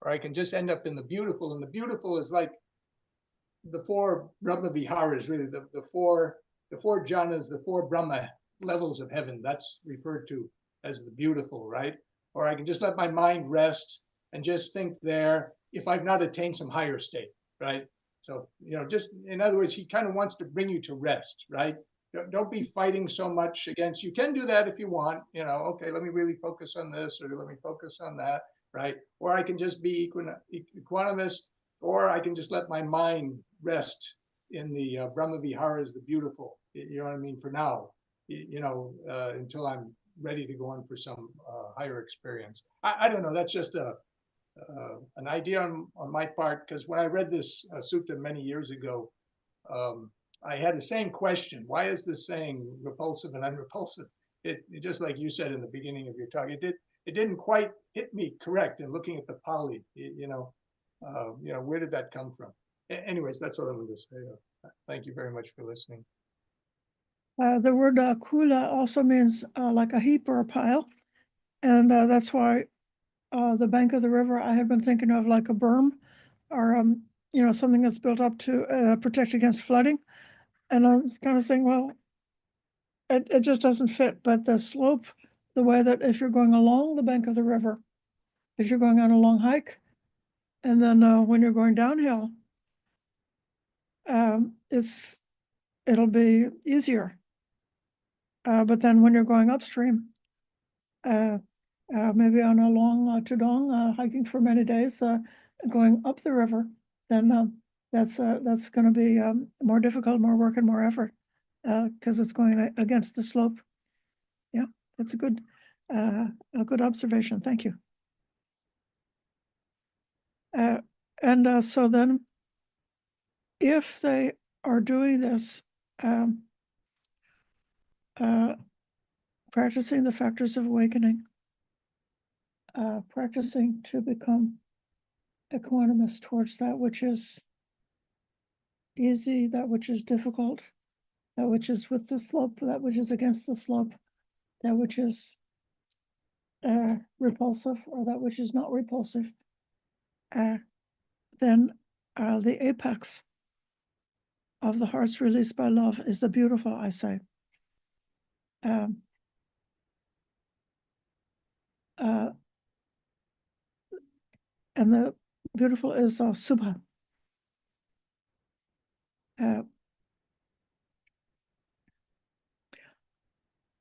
or I can just end up in the beautiful, and the beautiful is like the four Brahma Viharas, really the four jhanas, the four Brahma levels of heaven. That's referred to as the beautiful, right? Or I can just let my mind rest and just think there if I've not attained some higher state, right? So, just in other words, he kind of wants to bring you to rest, right? Don't be fighting so much against. You can do that if you want, okay, let me really focus on this, or let me focus on that, right? Or I can just be equanimous, or I can just let my mind rest in the Brahma Viharas, the beautiful, you know what I mean, for now, until I'm ready to go on for some higher experience. I don't know, that's just an idea on my part, because when I read this sutta many years ago, I had the same question. Why is this saying repulsive and unrepulsive? It just like you said in the beginning of your talk, it didn't quite hit me correct in looking at the Pali. Where did that come from? Anyways, that's what I'm going to say. Thank you very much for listening. The word kula also means like a heap or a pile. And that's why the bank of the river, I had been thinking of like a berm, or, something that's built up to protect against flooding. And I was kind of saying, well, it just doesn't fit. But the slope, the way that if you're going along the bank of the river, if you're going on a long hike, and then when you're going downhill, it'll be easier. But then when you're going upstream, maybe on a long tudong, hiking for many days, going up the river, then that's going to be more difficult, more work, and more effort, because it's going against the slope. Yeah, that's a good observation. Thank you. And so then, if they are doing this, practicing the factors of awakening, practicing to become equanimous towards that which is easy, that which is difficult, that which is with the slope, that which is against the slope, that which is repulsive, or that which is not repulsive, then the apex of the heart's released by love is the beautiful, I say. And the beautiful is subha.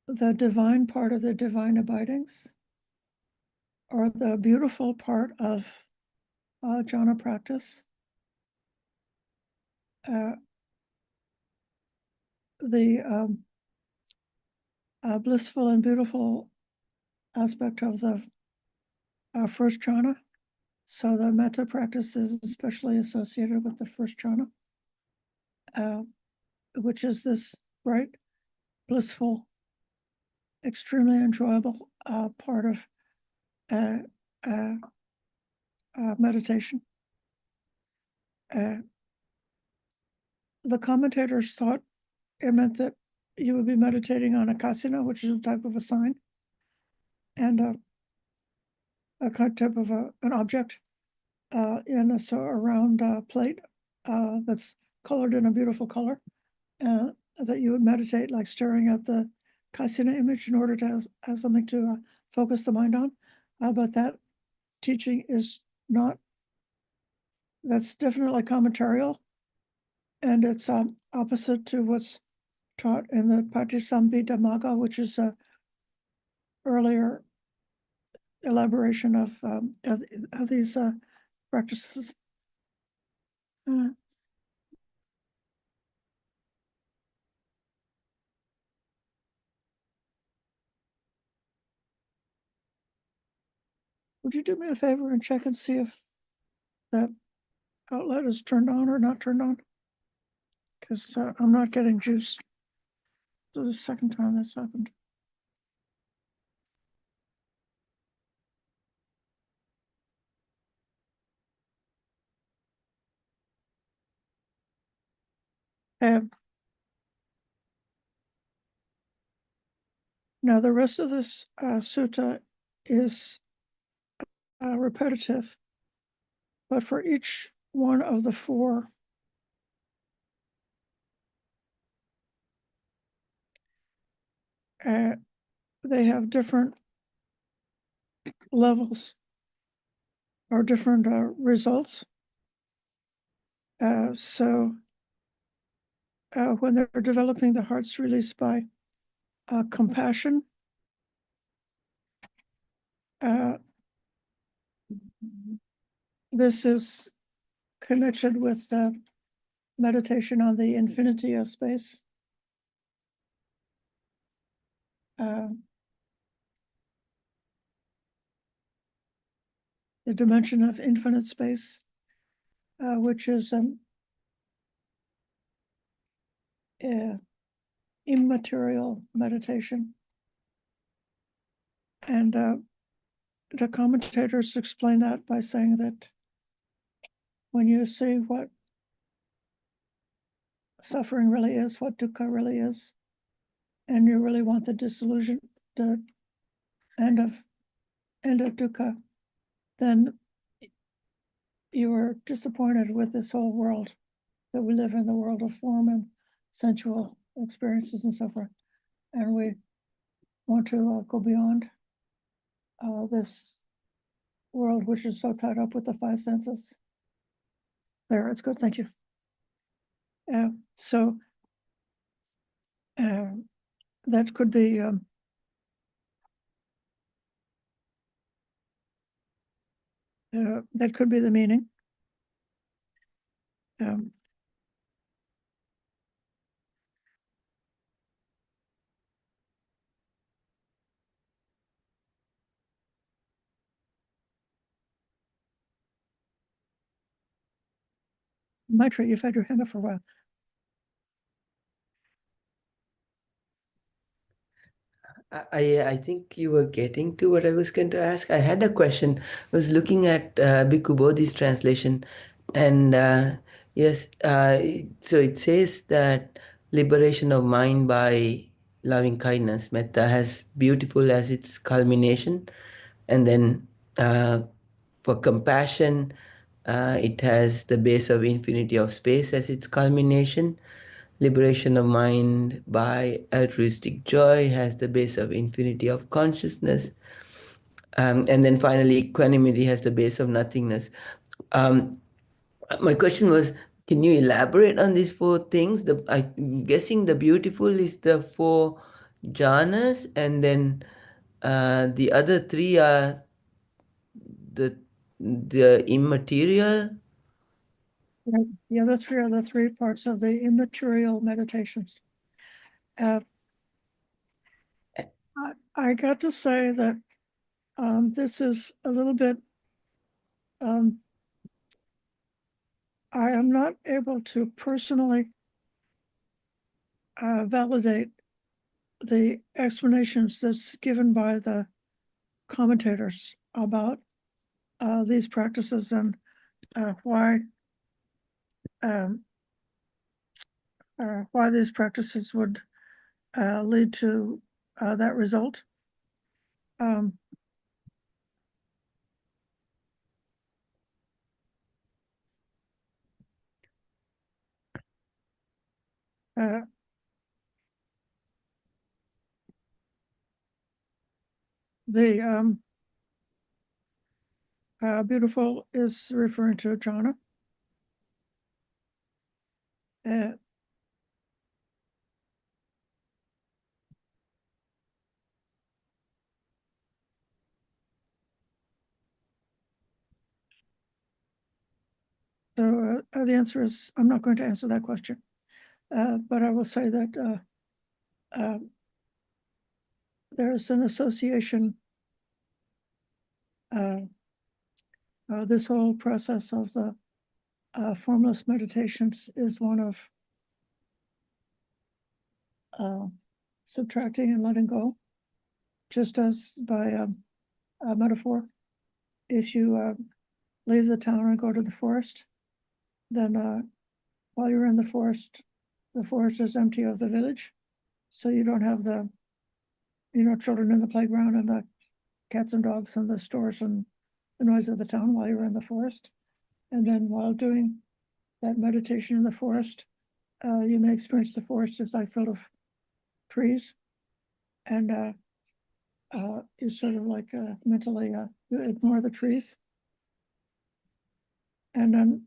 The divine part of the divine abidings, or the beautiful part of jhana practice, the blissful and beautiful aspect of the first jhana. So the metta practice is especially associated with the first jhana, which is this bright, blissful, extremely enjoyable part of meditation. The commentators thought it meant that you would be meditating on a kasina, which is a type of a sign, and a type of an object in a round plate that's colored in a beautiful color, that you would meditate like staring at the kasina image in order to have something to focus the mind on. But that teaching is not, that's definitely commentarial, and it's opposite to what's taught in the Patisambhidamagga, which is a earlier elaboration of these practices. Would you do me a favor and check and see if that outlet is turned on or not turned on? Because I'm not getting juice. This is the second time that's happened. Now the rest of this sutta is repetitive, but for each one of the four they have different levels or different results. So when they're developing the heart's release by compassion, this is connected with meditation on the infinity of space. The dimension of infinite space, which is immaterial meditation. And the commentators explain that by saying that when you see what suffering really is, what dukkha really is, and you really want the dissolution, the end of dukkha, then you are disappointed with this whole world that we live in, the world of form and sensual experiences and so forth. And we want to go beyond this world, which is so tied up with the five senses. There, it's good, thank you. So that could be the meaning. Maitri, you've had your hand up for a while. I think you were getting to what I was going to ask. I had a question. I was looking at Bhikkhu Bodhi's translation, and yes, so it says that liberation of mind by loving kindness, metta, has beautiful as its culmination, and then for compassion, it has the base of infinity of space as its culmination. Liberation of mind by altruistic joy has the base of infinity of consciousness. And then finally, equanimity has the base of nothingness. My question was, can you elaborate on these four things? I'm guessing the beautiful is the four jhanas, and then the other three are the immaterial. Right. The other three are the three parts of the immaterial meditations. I got to say that This is a little bit, I am not able to personally validate the explanations that's given by the commentators about these practices and why these practices would lead to that result. The beautiful is referring to jhana. So the answer is, I'm not going to answer that question, but I will say that there's an association. This whole process of the formless meditations is one of subtracting and letting go, just as by a metaphor. If you leave the town and go to the forest, then while you're in the forest is empty of the village, so you don't have the children in the playground and the cats and dogs and the stores and the noise of the town while you're in the forest. And then while doing that meditation in the forest, you may experience the forest as like full of trees, and you sort of like mentally you ignore the trees, and then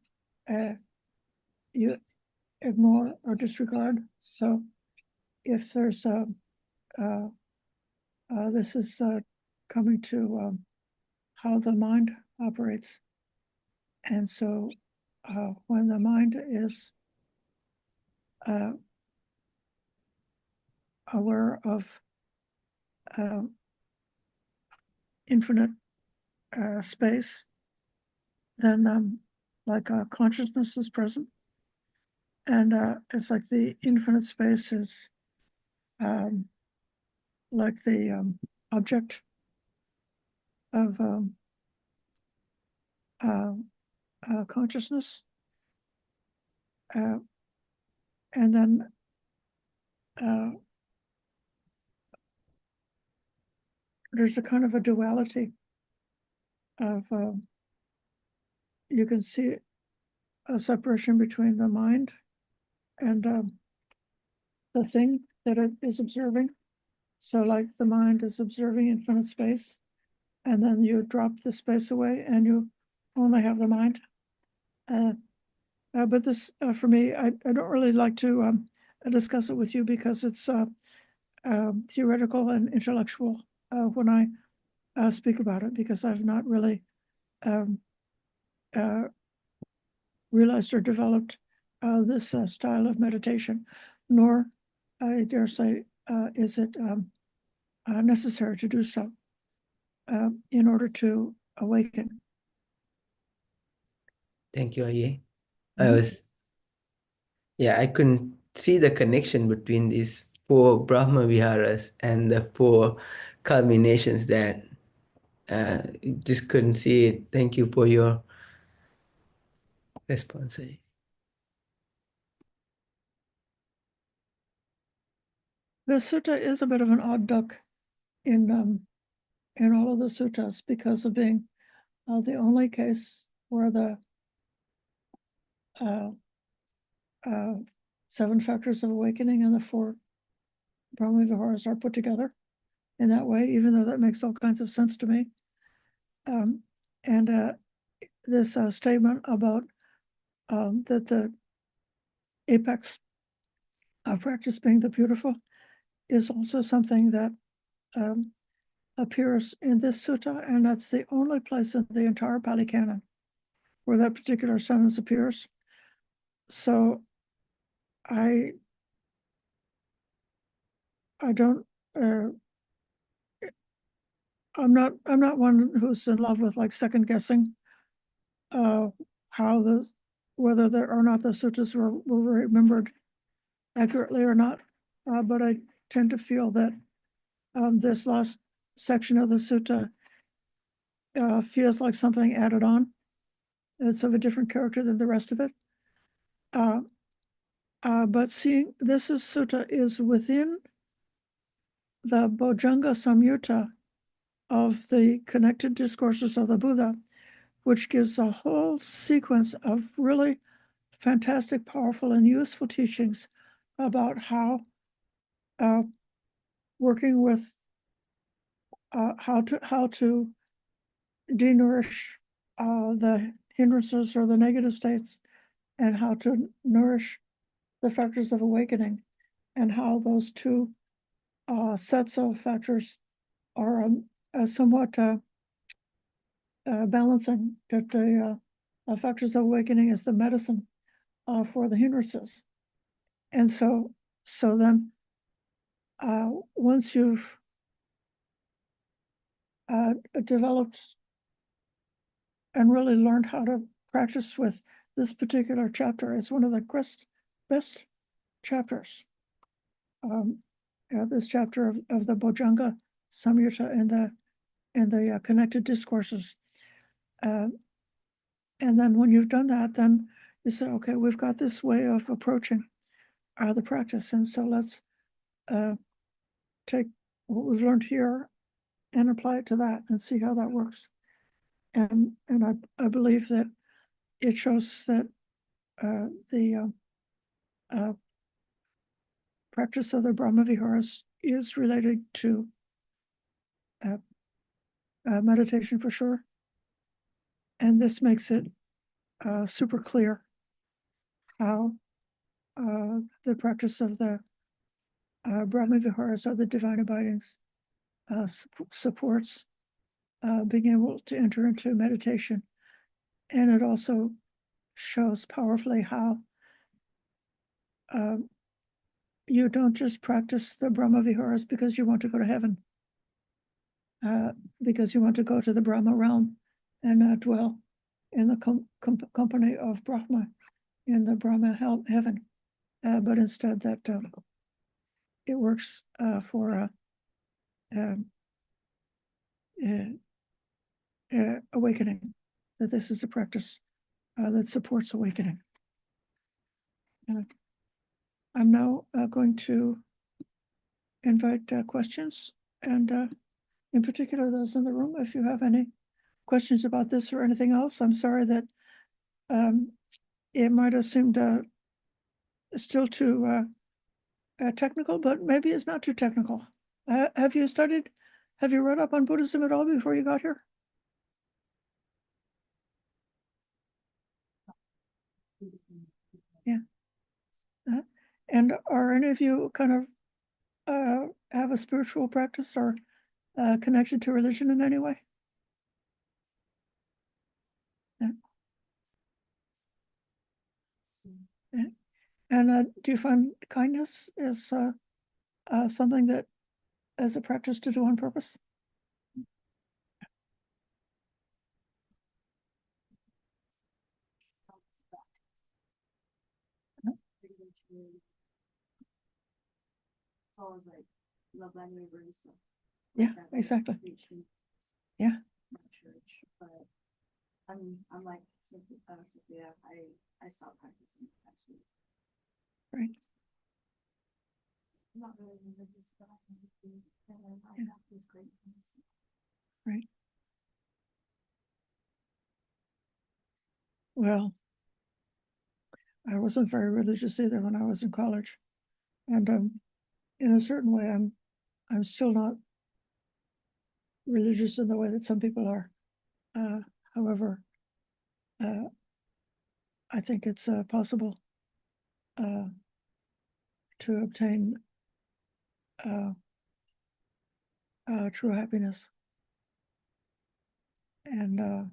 you ignore or disregard. So if there's this is coming to how the mind operates. And so when the mind is aware of infinite space, then like consciousness is present. And it's like the infinite space is like the object of consciousness. And then there's a kind of a duality of, you can see a separation between the mind and the thing that it is observing. So like the mind is observing infinite space, and then you drop the space away and you only have the mind. But this, for me, I don't really like to discuss it with you because it's theoretical and intellectual when I speak about it, because I've not really realized or developed this style of meditation, nor, I dare say, is it necessary to do so in order to awaken. Thank you, Aye. I couldn't see the connection between these 4 Brahma Viharas and the 4 culminations that just couldn't see it. Thank you for your response. The sutta is a bit of an odd duck in all of the suttas because of being the only case where the 7 factors of awakening and the 4 Brahma Viharas are put together in that way, even though that makes all kinds of sense to me. And this statement about that the apex of practice being the beautiful is also something that appears in this sutta, and that's the only place in the entire Pali canon where that particular sentence appears. So I don't I'm not one who's in love with like second guessing whether there or not the suttas were remembered accurately or not. But I tend to feel that this last section of the sutta feels like something added on. It's of a different character than the rest of it. But seeing this sutta is within the Bojjhanga Samyutta of the connected discourses of the Buddha, which gives a whole sequence of really fantastic, powerful, and useful teachings about how working with how to denourish the hindrances or the negative states, and how to nourish the factors of awakening, and how those two sets of factors are somewhat balancing, that the factors of awakening is the medicine for the hindrances. And so then once you've developed and really learned how to practice with this particular chapter, it's one of the best chapters. This chapter of the Bojjhanga Samyutta and the connected discourses. And then when you've done that, then you say, okay, we've got this way of approaching the practice. And so let's take what we've learned here and apply it to that and see how that works. And I believe that it shows that the practice of the Brahmaviharas is related to meditation for sure. And this makes it super clear how the practice of the Brahmaviharas or the divine abidings supports being able to enter into meditation. And it also shows powerfully how you don't just practice the Brahmaviharas because you want to go to heaven, because you want to go to the Brahma realm and dwell in the company of Brahma in the Brahma heaven, but instead that it works for awakening, that this is a practice that supports awakening. I'm now going to invite questions, and in particular those in the room, if you have any questions about this or anything else. I'm sorry that it might have seemed still too technical, but maybe it's not too technical. Have you read up on Buddhism at all before you got here? Yeah. And are any of you kind of have a spiritual practice or connected to religion in any way? Yeah. Yeah. And do you find kindness is something that as a practice to do on purpose? Always like love thy neighbor and stuff. Yeah, That exactly. preaching Yeah. at church, but I'm like Sophia. I stopped practicing actually. Right. I'm not really religious, but I can do and I Yeah. have these great things. Right. Well, I wasn't very religious either when I was in college, and in a certain way, I'm still not religious in the way that some people are. However, I think it's possible to obtain true happiness, and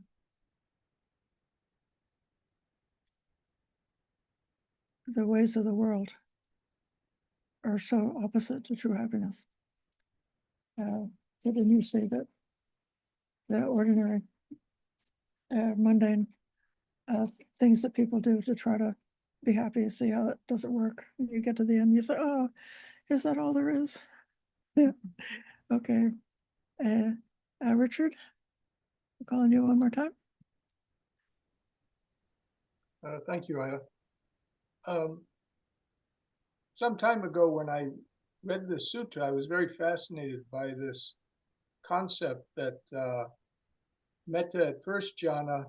the ways of the world are so opposite to true happiness. Didn't you say that the ordinary, mundane things that people do to try to be happy, see how it doesn't work. You get to the end, you say, oh, is that all there is? Yeah. Okay. Richard, I'm calling you one more time. Thank you, Aya. Some time ago, when I read the sutta, I was very fascinated by this concept that metta at first jhana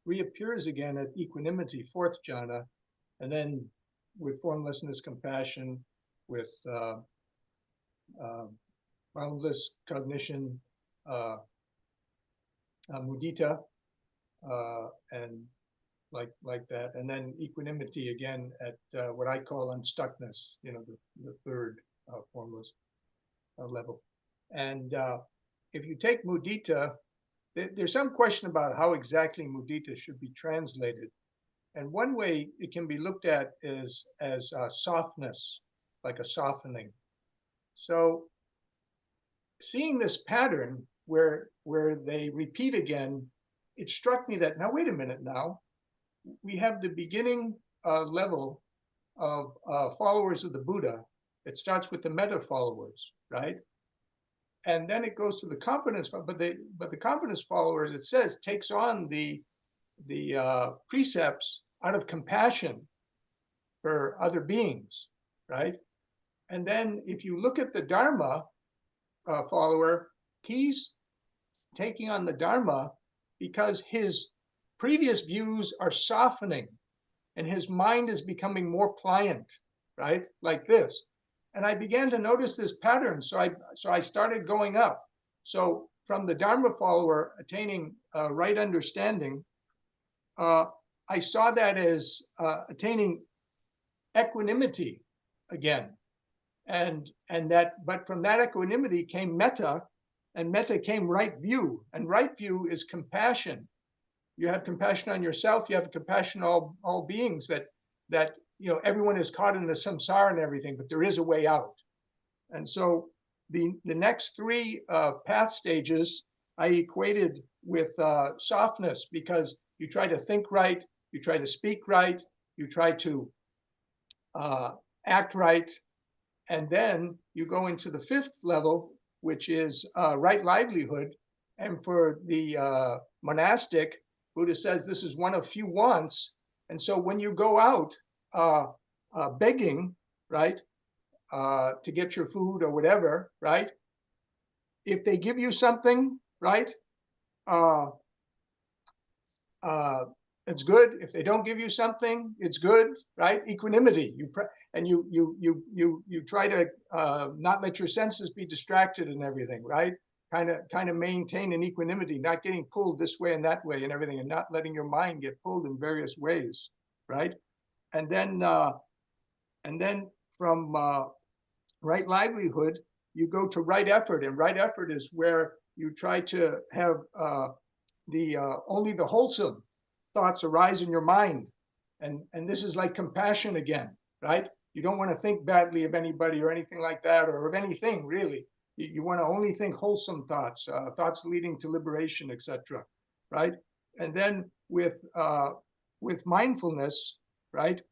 reappears again at equanimity, fourth jhana, and then with formlessness, compassion, with boundless cognition, mudita, and like that, and then equanimity again at what I call unstuckness, the third formless level. And if you take mudita, there's some question about how exactly mudita should be translated. And one way it can be looked at is as softness, like a softening. So seeing this pattern where they repeat again, it struck me that, now wait a minute now, we have the beginning level of followers of the Buddha. It starts with the metta followers, right? And then it goes to the confidence, but the confidence followers, it says, takes on the precepts out of compassion for other beings, right? And then if you look at the Dharma follower, he's taking on the Dharma because his previous views are softening and his mind is becoming more pliant, right? Like this. And I began to notice this pattern. So I started going up. So from the Dharma follower attaining right understanding, I saw that as attaining equanimity again. But from that equanimity came metta, and metta came right view. And right view is compassion. You have compassion on yourself. You have compassion on all beings. That everyone is caught in the samsara and everything, but there is a way out. And so the next three path stages I equated with softness, because you try to think right, you try to speak right, you try to act right, and then you go into the fifth level, which is right livelihood. And for the monastic, Buddha says this is one of few wants. And so when you go out begging, right, to get your food or whatever, right, if they give you something, right, it's good. If they don't give you something, it's good, right? Equanimity. You try to not let your senses be distracted and everything, right? Kind of maintain an equanimity, not getting pulled this way and that way and everything, and not letting your mind get pulled in various ways, right? And then from right livelihood, you go to right effort, and right effort is where you try to have only the wholesome thoughts arise in your mind, and this is like compassion again, right? You don't want to think badly of anybody or anything like that, or of anything really. You want to only think wholesome thoughts, thoughts leading to liberation, etc., right? And then with mindfulness, right,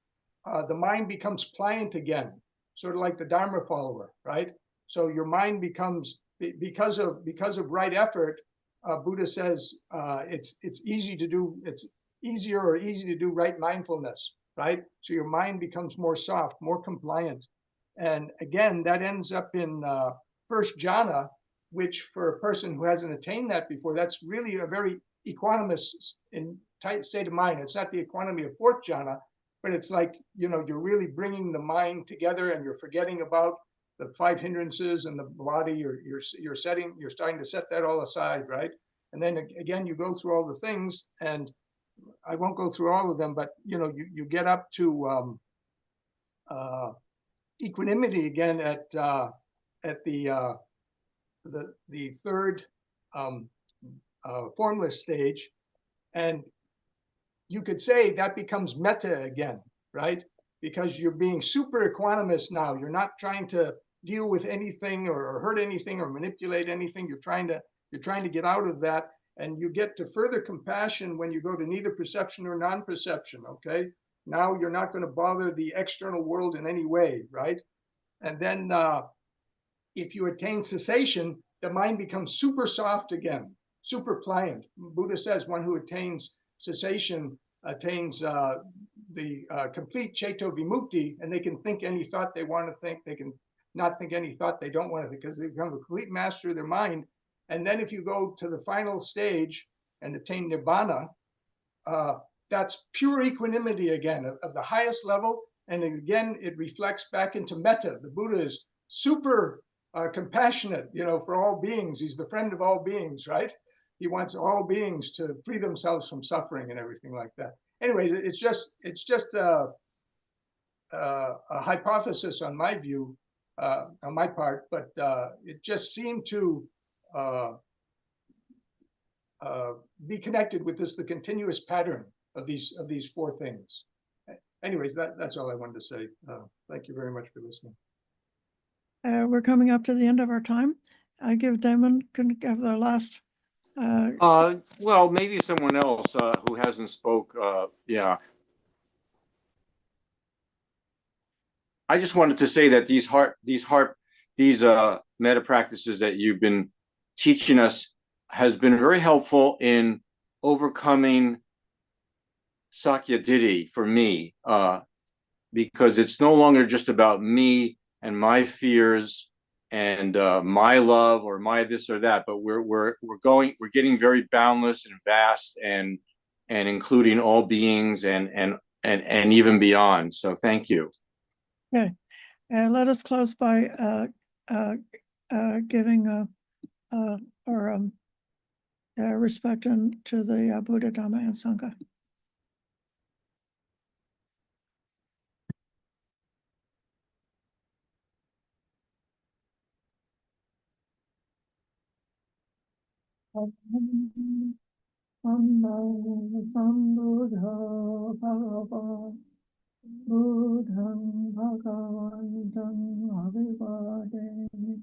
the mind becomes pliant again, sort of like the Dharma follower, right? So your mind becomes, because of right effort, Buddha says it's easy to do, it's easier or easy to do right mindfulness, right? So your mind becomes more soft, more compliant. And again, that ends up in first jhana, which for a person who hasn't attained that before, that's really a very equanimous state of mind. It's not the economy of fourth jhana, but it's like, you're really bringing the mind together and you're forgetting about the five hindrances and the body. You're starting to set that all aside, right? And then again, you go through all the things, and I won't go through all of them, but you get up to equanimity again at the third formless stage, and you could say that becomes metta again, right? Because you're being super equanimous now. You're not trying to deal with anything or hurt anything or manipulate anything. You're trying to get out of that, And you get to further compassion when you go to neither perception nor non-perception, okay? Now you're not going to bother the external world in any way, right? And then if you attain cessation, the mind becomes super soft again, super pliant. Buddha says one who attains cessation attains the complete Ceto Vimukti, and they can think any thought they want to think. They can not think any thought they don't want to think, because they become a complete master of their mind. And then if you go to the final stage and attain Nibbana, that's pure equanimity again, of the highest level. And again, it reflects back into metta. The Buddha is super compassionate, for all beings. He's the friend of all beings, right? He wants all beings to free themselves from suffering and everything like that. Anyways, it's just a hypothesis on my view, on my part, but it just seemed to be connected with the continuous pattern of these four things. Anyways, that's all I wanted to say. Thank you very much for listening. We're coming up to the end of our time. I give Damon can give the last. Well, maybe someone else who hasn't spoke. Yeah. I just wanted to say that these metta practices that you've been teaching us has been very helpful in overcoming Sakyaditi for me, because it's no longer just about me and my fears and my love or my this or that, but we're getting very boundless and vast and including all beings and even beyond. So thank you. Okay, and let us close by giving respect to the Buddha, Dhamma, and Sangha. Sambuddha Bhagava Buddham Bhagavantam Abhivademi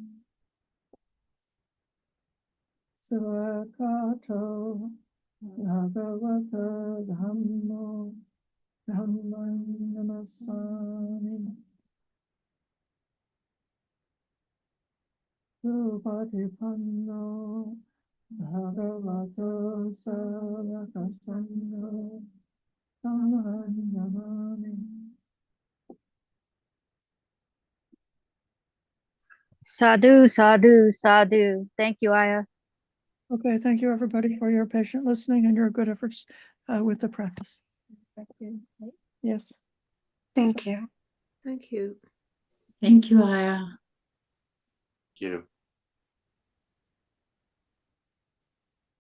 Svakato Bhagavata Dhammo Dhamman Namasami Supatipanno Bhagavato Sarvakasanno Dhamman Namami. Sadhu, sadhu, sadhu. Thank you, Aya. Okay, thank you everybody for your patient listening and your good efforts with the practice. Yes. Thank you. Thank you. Thank you, Aya. Thank you.